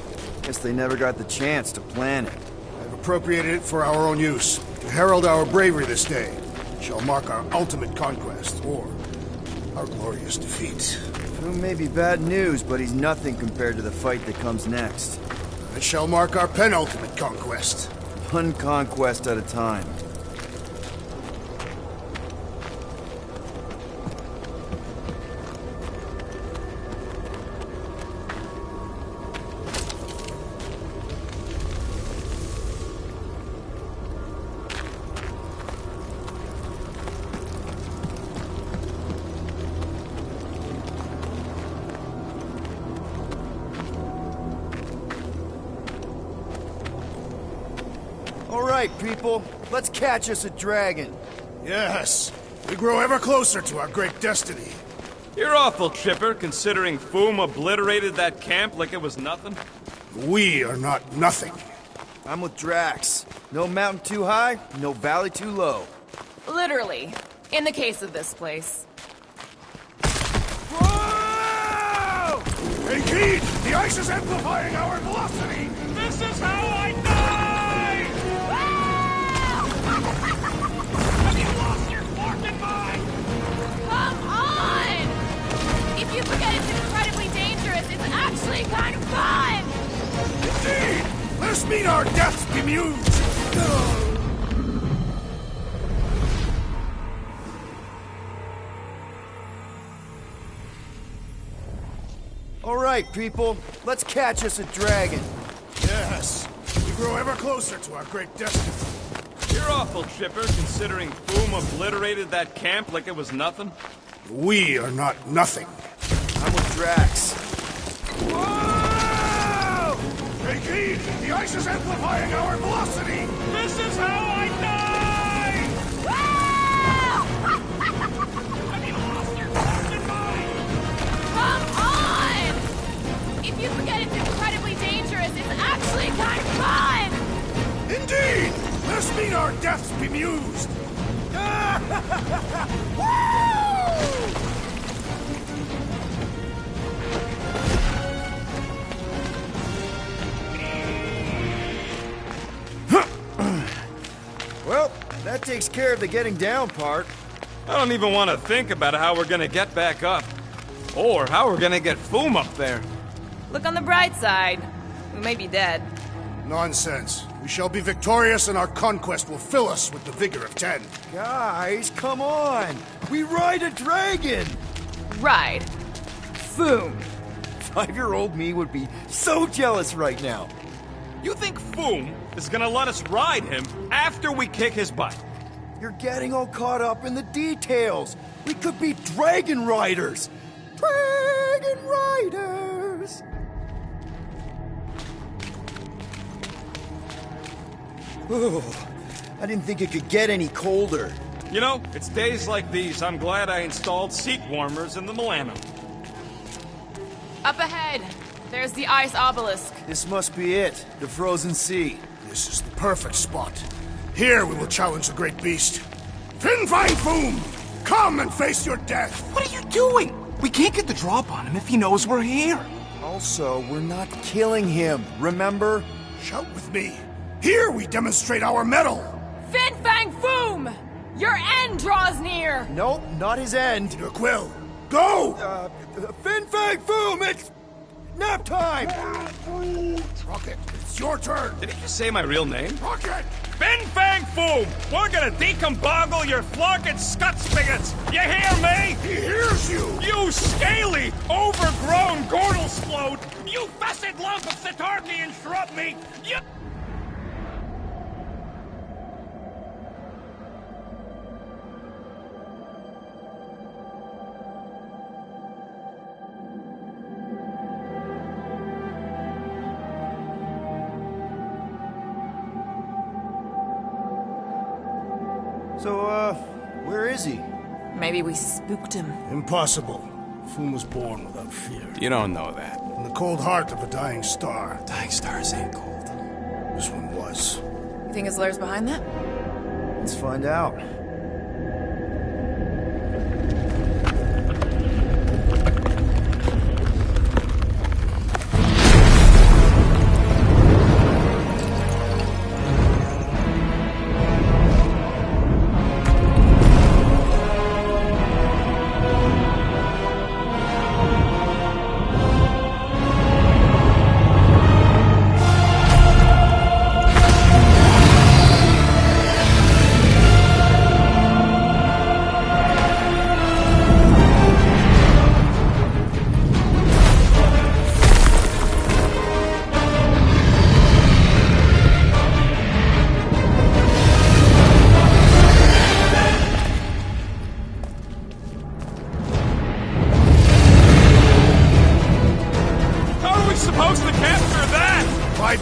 Guess they never got the chance to plan it. I've appropriated it for our own use, to herald our bravery this day. It shall mark our ultimate conquest, or our glorious defeat. Foom may be bad news, but he's nothing compared to the fight that comes next. It shall mark our penultimate conquest. One conquest at a time. All right, people. Let's catch us a dragon. Yes, we grow ever closer to our great destiny. You're awful chipper, considering Foom obliterated that camp like it was nothing. We are not nothing. I'm with Drax. No mountain too high, no valley too low. Literally. In the case of this place. Whoa! Hey, Keith! The ice is amplifying our velocity! This is how I die! Have you lost your fork and mind? Come on! If you forget it's incredibly dangerous, it's actually kind of fun! Indeed! Let us meet our deaths bemused! All right, people. Let's catch us a dragon. Yes, we grow ever closer to our great destiny. You're awful chipper, considering Foom obliterated that camp like it was nothing. We are not nothing. I'm with Drax. Whoa! Hey, Keith! The ice is amplifying our velocity! This is how I die! Have you lost your fork and mind? Come on! If you forget it's incredibly dangerous, it's actually kind of fun! Indeed! Let us meet our deaths bemused! Well, that takes care of the getting down part. I don't even want to think about how we're gonna get back up. Or how we're gonna get Foom up there. Look on the bright side. We may be dead. Nonsense. We shall be victorious and our conquest will fill us with the vigor of 10. Guys, come on! We ride a dragon! Ride. Boom. 5-year-old me would be so jealous right now. You think Foom is gonna let us ride him after we kick his butt? You're getting all caught up in the details. We could be dragon riders. Dragon riders. Ooh, I didn't think it could get any colder. You know, it's days like these I'm glad I installed seat warmers in the Milano. Up ahead, there's the ice obelisk. This must be it, the frozen sea. This is the perfect spot. Here we will challenge the great beast. Fin Fang Foom! Come and face your death! What are you doing? We can't get the drop on him if he knows we're here. Also, we're not killing him, remember? Shout with me. Here we demonstrate our mettle! Fin Fang Foom! Your end draws near! Nope, not his end. Peter Quill, go! Fin Fang Foom, it's nap time! Rocket, it's your turn! Did he just say my real name? Rocket! Fin Fang Foom! We're gonna decomboggle your flunking scut spigots! You hear me? He hears you! You scaly, overgrown Gordlesfloat! You fessed lump of Satarkian shrub meat! You... So, where is he? Maybe we spooked him. Impossible. Foom was born without fear. You don't know that. In the cold heart of a dying star. Dying stars ain't cold. This one was. You think his lair's behind that? Let's find out.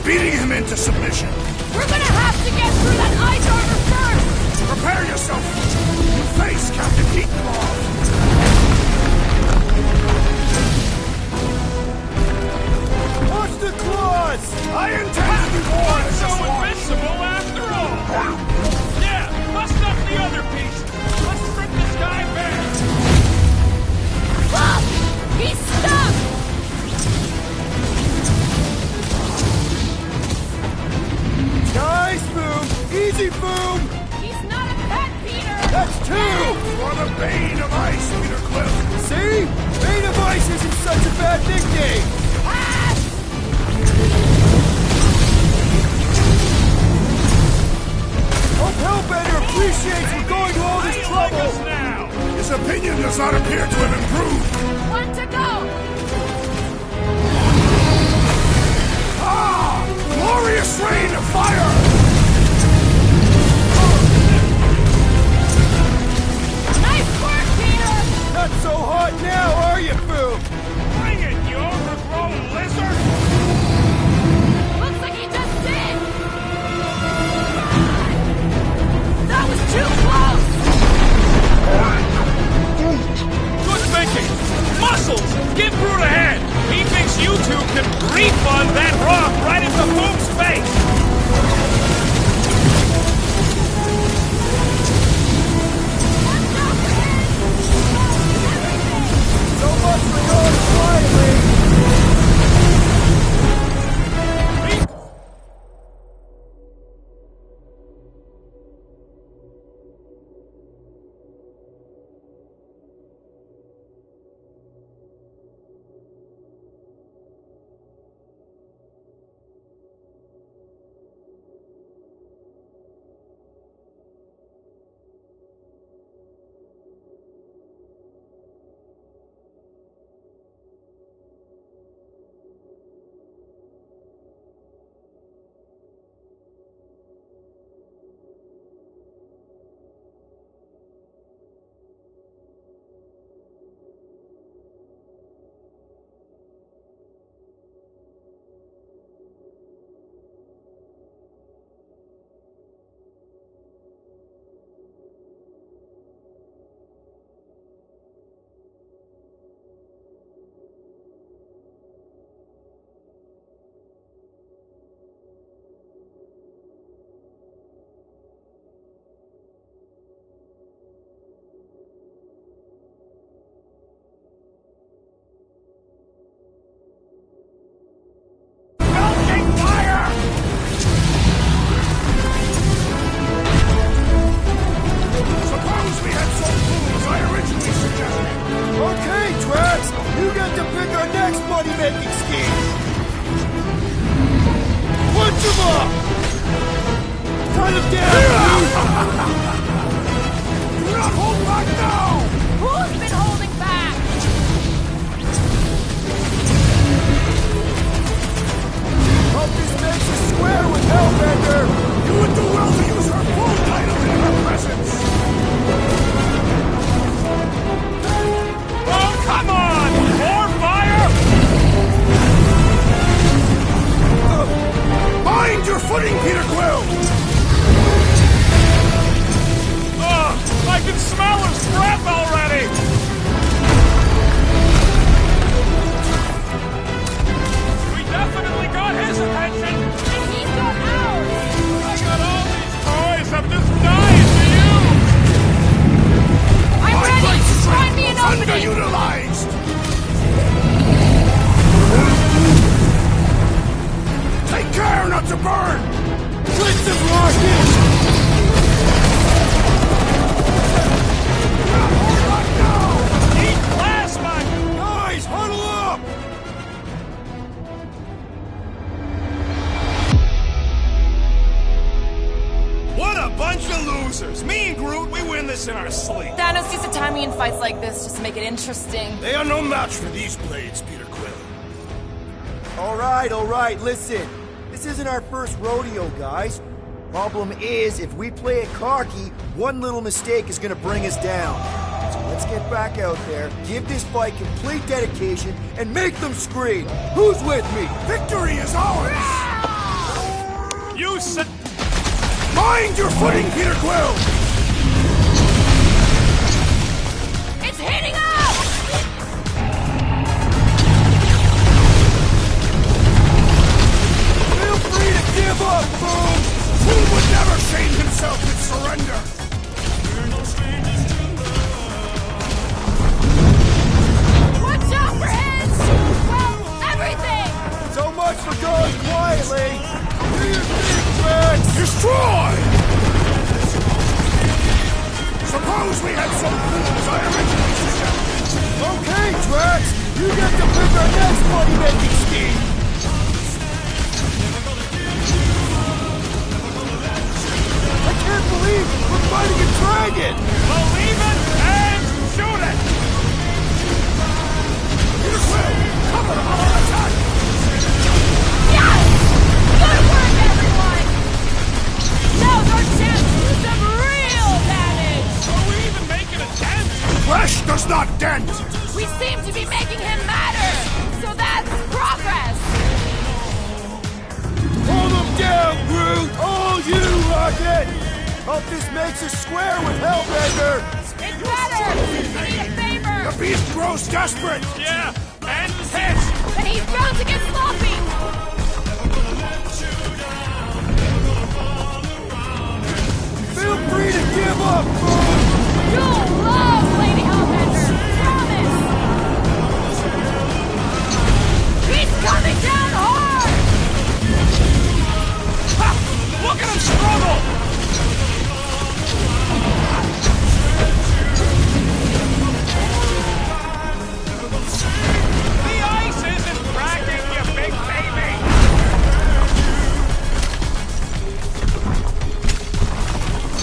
Beating him into submission. We're gonna have to get through that ice armor first! Prepare yourself! Face Captain Heatclaw! Watch the claws! I intend to be born as So a swan. invincible after all! Yeah, bust up the other piece! Let's strip this guy bare! Look! He's stuck! Nice, Boom! Easy, Boom! He's not a pet, Peter! That's two! For the Bane of Ice, Peter Quill! See? Bane of Ice isn't such a bad nickname! Ah! Hope Hellbender appreciates we're going to all this How you like us trouble! now? His opinion does not appear to have improved. One to go! Ah! Glorious rain of fire! Nice work, Peter! Not so hot now, are you, Boom? Bring it, you overgrown lizard! Looks like he just did! That was too close! Good thinking! Shut him down! Do not hold back now! Who's been holding back? Hope this makes us square with Hellbender! You would do well to use her full title in her presence! Oh, come on! More fire! Mind your footing, Peter Quill! Ugh! I can smell his breath already! We definitely got his attention! And he's got ours! I got all these toys! I'm just dying for you! I'm My ready! place Find me an is opening! underutilized! Take care not to burn! Blitz of rockets! Eat plasma! Guys, huddle up! What a bunch of losers! Me and Groot, we win this in our sleep. Thanos used to time me in fights like this just to make it interesting. They are no match for these blades, Peter Quill. All right, listen. This isn't our first rodeo, guys. Problem is, if we play it cocky, one little mistake is gonna bring us down. So let's get back out there, give this fight complete dedication, and make them scream. Who's with me? Victory is ours! You said... Mind your footing, Peter Quill! It's heating up! Feel free to give up, Boom! Who would never shame himself in surrender? Watch out for his... well, everything! So much for going quietly. Do your thing, Drax. Destroy! Suppose we had some fool as I originally suggested. Okay, Drax. You get to pick our next money-making scheme. I can't believe we're fighting a dragon. Believe it and shoot it! Peter Quill, cover our attack! Yes! Good work, everyone! Now's our chance to do some real damage! Are we even making a dent? Flesh does not dent! We seem to be making him matter! So that's progress! Pull them down, Groot. All you, Rocket. Hope this makes us square with Hellbender. It's better! I need a favor! The beast grows desperate! Yeah, and pissed! And he's bound to get sloppy! Feel free to give up, Boom. You'll love Lady Hellbender! Promise! He's coming down hard! Ha! Look at him struggle! The ice isn't cracking, you big baby!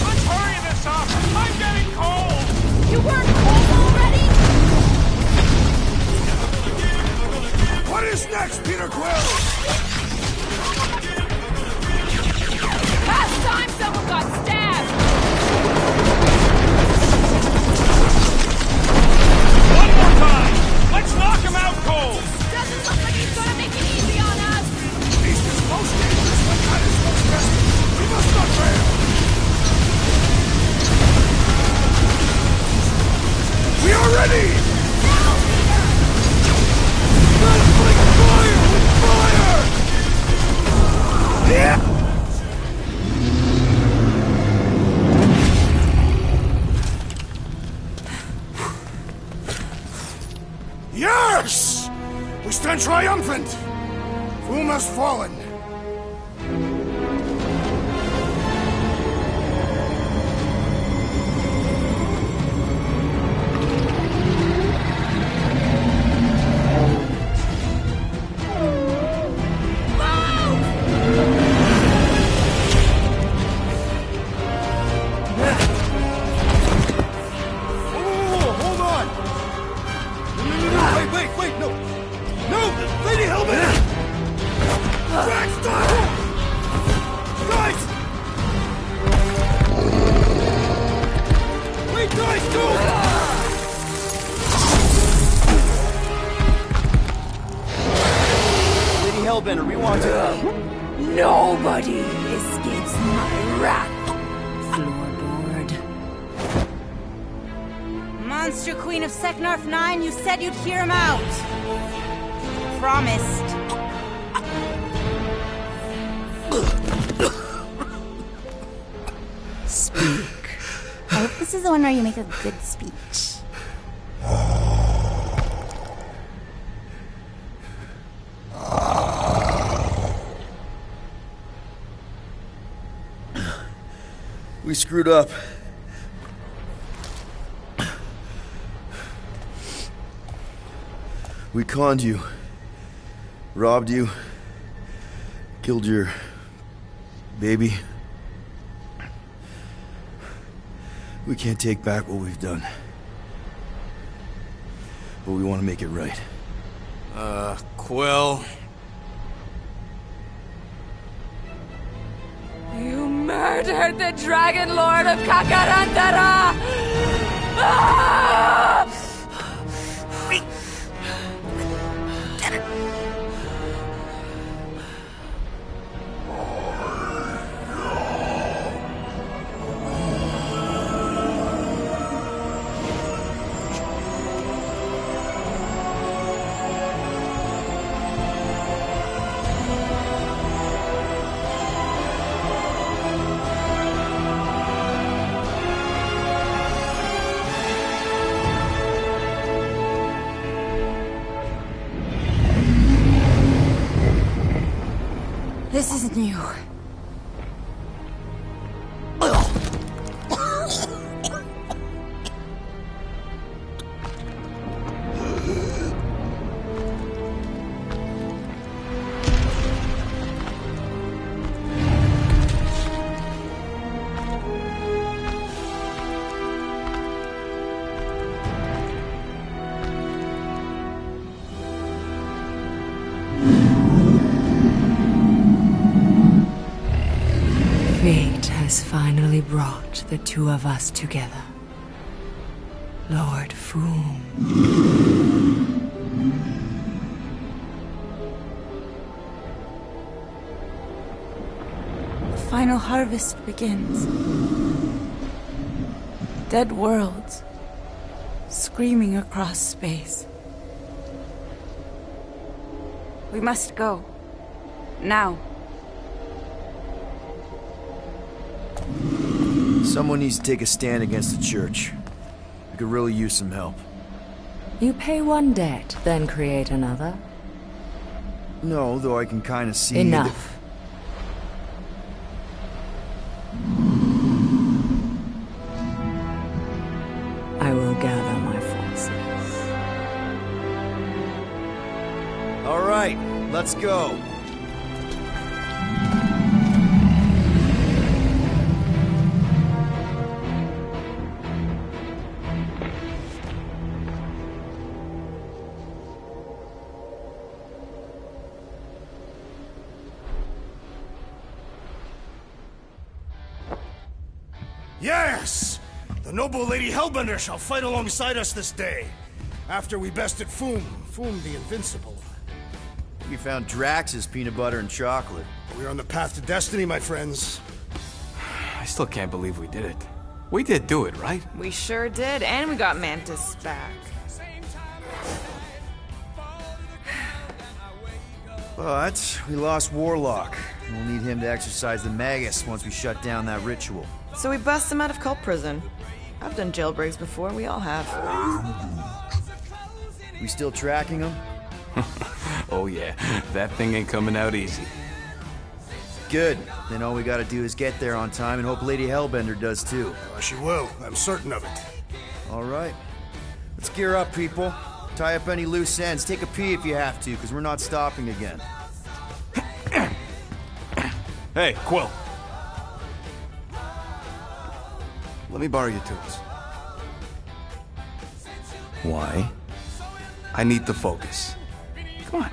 Let's hurry this up! I'm getting cold! You weren't cold already? What is next, Peter Quill? Last time someone got stabbed! One more time! Let's knock him out cold! Doesn't look like he's gonna make it easy on us! Beast is most dangerous when that is most desperate. We must not fail! We are ready! Now, Peter! Let's bring fire with fire. Yeah! Yes! We stand triumphant! Foom has fallen. Monster Queen of Seknarf 9, you said you'd hear him out. Promised. Speak. I hope this is the one where you make a good speech. We screwed up. We conned you. Robbed you. Killed your baby. We can't take back what we've done. But we want to make it right. Quill. You murdered the Dragon Lord of Kakarantara! Ah! This isn't you. Fate has finally brought the two of us together. Lord Foom. The final harvest begins. Dead worlds, screaming across space. We must go. Now. Someone needs to take a stand against the church. We could really use some help. You pay one debt, then create another. No, though I can kind of see... Enough. I will gather my forces. All right, let's go. Yes! The noble Lady Hellbender shall fight alongside us this day. After we bested Foom the Invincible. We found Drax's peanut butter and chocolate. We're on the path to destiny, my friends. I still can't believe we did it. We did do it, right? We sure did, and we got Mantis back. But we lost Warlock. We'll need him to exercise the Magus once we shut down that ritual. So we bust him out of cult prison. I've done jailbreaks before, we all have. We still tracking him? Oh yeah, that thing ain't coming out easy. Good. Then all we gotta do is get there on time and hope Lady Hellbender does too. She will, I'm certain of it. All right. Let's gear up, people. Tie up any loose ends. Take a pee if you have to, because we're not stopping again. Hey, Quill. Let me borrow your tools. Why? I need to focus. Come on.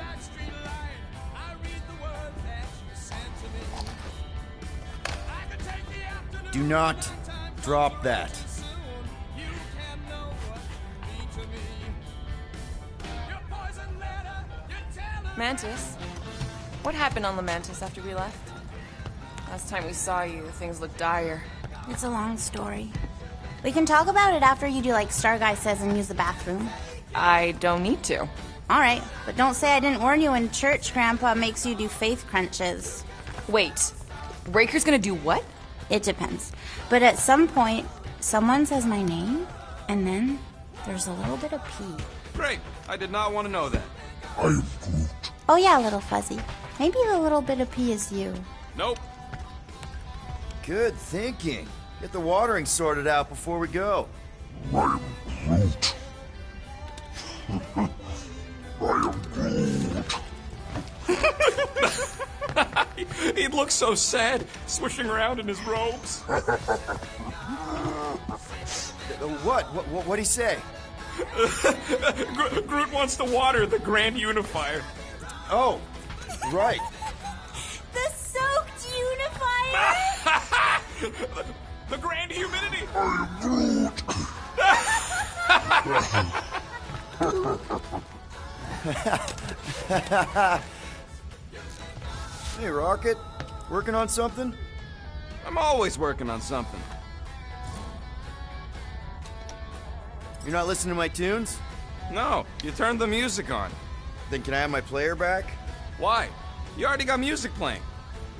Do not drop that. Mantis? What happened on the Mantis after we left? Last time we saw you, things looked dire. It's a long story. We can talk about it after you do like Star Guy says and use the bathroom. I don't need to. Alright, but don't say I didn't warn you in church Grandpa makes you do faith crunches. Wait, Raker's gonna do what? It depends. But at some point, someone says my name, and then there's a little bit of pee. Great. I did not want to know that. Oh yeah, little fuzzy. Maybe the little bit of pee is you. Nope. Good thinking. Get the watering sorted out before we go. I am Groot. He looks so sad, swishing around in his robes. What'd he say? Groot wants to water the Grand Unifier. Oh, right. The soaked unifier! The Grand Humidity! Hey, Rocket. Working on something? I'm always working on something. You're not listening to my tunes? No, you turned the music on. Then can I have my player back? Why? You already got music playing.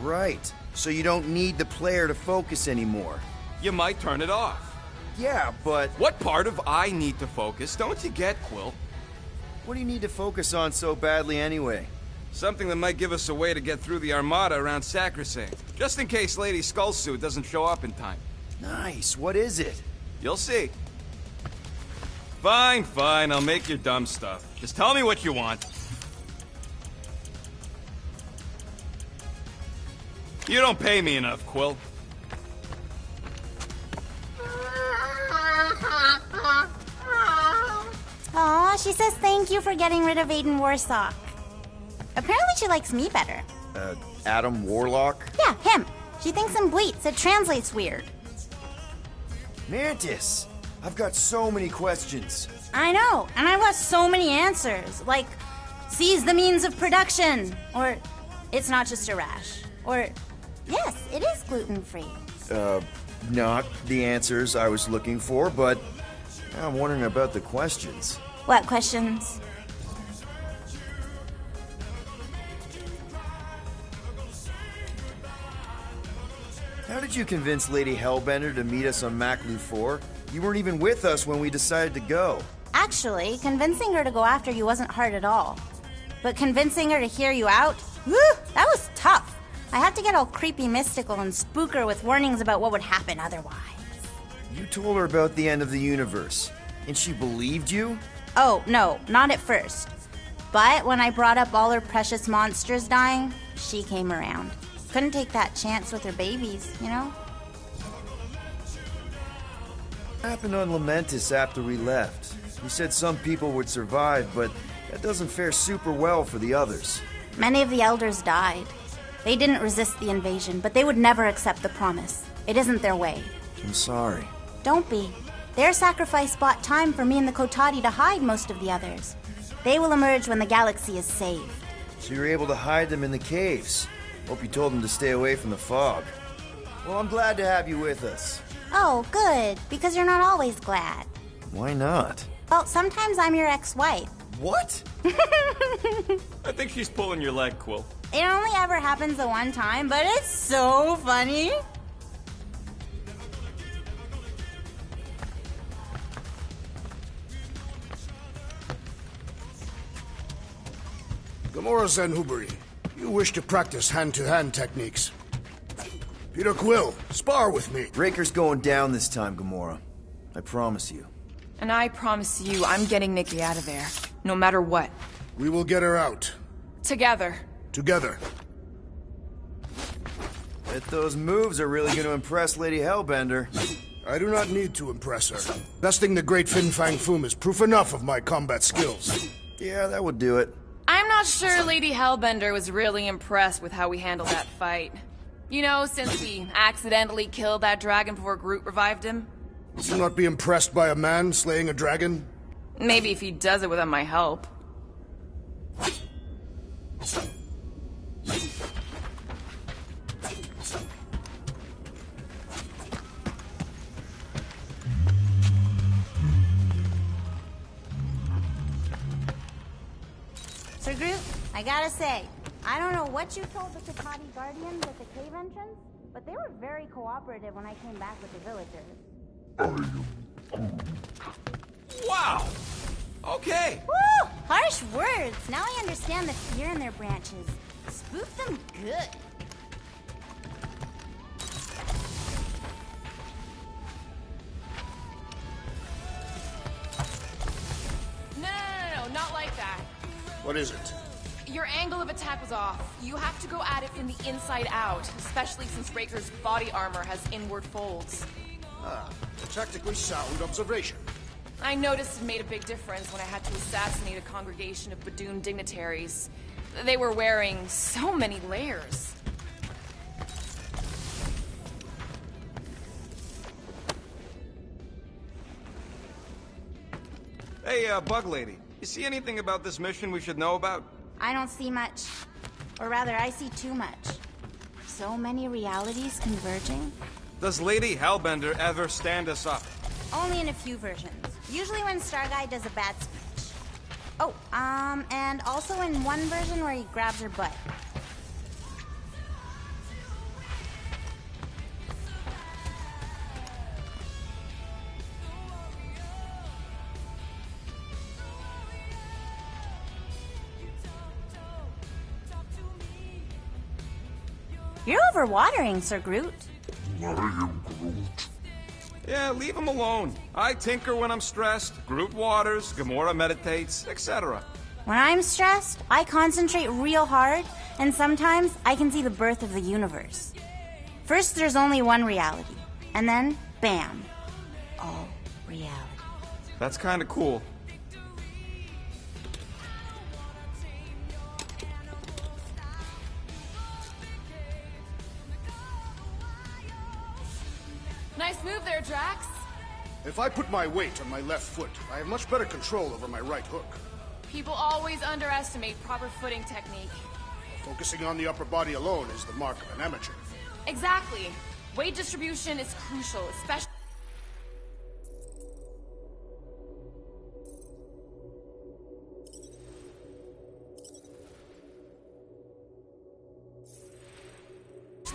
Right. So you don't need the player to focus anymore. You might turn it off. Yeah, but... What part of I need to focus don't you get, Quill? What do you need to focus on so badly anyway? Something that might give us a way to get through the Armada around Sacrosanct. Just in case Lady Skullsuit doesn't show up in time. Nice. What is it? You'll see. Fine, fine. I'll make your dumb stuff. Just tell me what you want. You don't pay me enough, Quill. Aw, she says thank you for getting rid of Aiden Warsock. Apparently she likes me better. Adam Warlock? Yeah, him. She thinks I'm bleats. It translates weird. Mantis! I've got so many questions. I know, and I've got so many answers. Like, seize the means of production. Or, it's not just a rash. Or, yes, it is gluten-free. Not the answers I was looking for, but I'm wondering about the questions. What questions? How did you convince Lady Hellbender to meet us on Maklu 4? You weren't even with us when we decided to go. Actually, convincing her to go after you wasn't hard at all. But convincing her to hear you out? Woo! That was tough. I had to get all creepy mystical and spook her with warnings about what would happen otherwise. You told her about the end of the universe, and she believed you? Oh, no, not at first. But when I brought up all her precious monsters dying, she came around. Couldn't take that chance with her babies, you know? What happened on Lamentis after we left? You said some people would survive, but that doesn't fare super well for the others. Many of the elders died. They didn't resist the invasion, but they would never accept the promise. It isn't their way. I'm sorry. Don't be. Their sacrifice bought time for me and the Kotati to hide most of the others. They will emerge when the galaxy is saved. So you were able to hide them in the caves. Hope you told them to stay away from the fog. Well, I'm glad to have you with us. Oh, good, because you're not always glad. Why not? Well, sometimes I'm your ex-wife. What? I think she's pulling your leg, Quill. It only ever happens the one time, but it's so funny. Gamora Zenhuberi, you wish to practice hand-to-hand techniques. Peter Quill, spar with me. Raker's going down this time, Gamora. I promise you. And I promise you, I'm getting Nikki out of there, no matter what. We will get her out. Together. Together. Bet those moves are really going to impress Lady Hellbender. I do not need to impress her. Besting the great Fin Fang Foom is proof enough of my combat skills. Yeah, that would do it. I'm not sure Lady Hellbender was really impressed with how we handled that fight. You know, since we accidentally killed that dragon before Groot revived him. Will you not be impressed by a man slaying a dragon? Maybe if he does it without my help. Groot, I gotta say, I don't know what you told the Katati Guardians at the cave entrance, but they were very cooperative when I came back with the villagers. Wow! Okay! Woo! Harsh words! Now I understand the fear in their branches. Spook them good. No, not like that. What is it? Your angle of attack was off. You have to go at it from the inside out, especially since Raker's body armor has inward folds. Ah, a tactically sound observation. I noticed it made a big difference when I had to assassinate a congregation of Badoon dignitaries. They were wearing so many layers. Hey, Bug Lady, you see anything about this mission we should know about? I don't see much. Or rather, I see too much. So many realities converging. Does Lady Hellbender ever stand us up? Only in a few versions. Usually when Starguy does a bad speech. Oh, and also in one version where he grabs her butt. You're overwatering, Sir Groot. I am Groot. Yeah, leave him alone. I tinker when I'm stressed, Groot waters, Gamora meditates, etc. When I'm stressed, I concentrate real hard, and sometimes I can see the birth of the universe. First, there's only one reality, and then, bam, all reality. That's kinda cool. Nice move there, Drax. If I put my weight on my left foot, I have much better control over my right hook. People always underestimate proper footing technique. Focusing on the upper body alone is the mark of an amateur. Exactly. Weight distribution is crucial, especially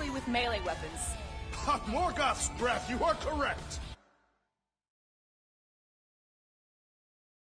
with melee weapons. Morgoth's breath, you are correct!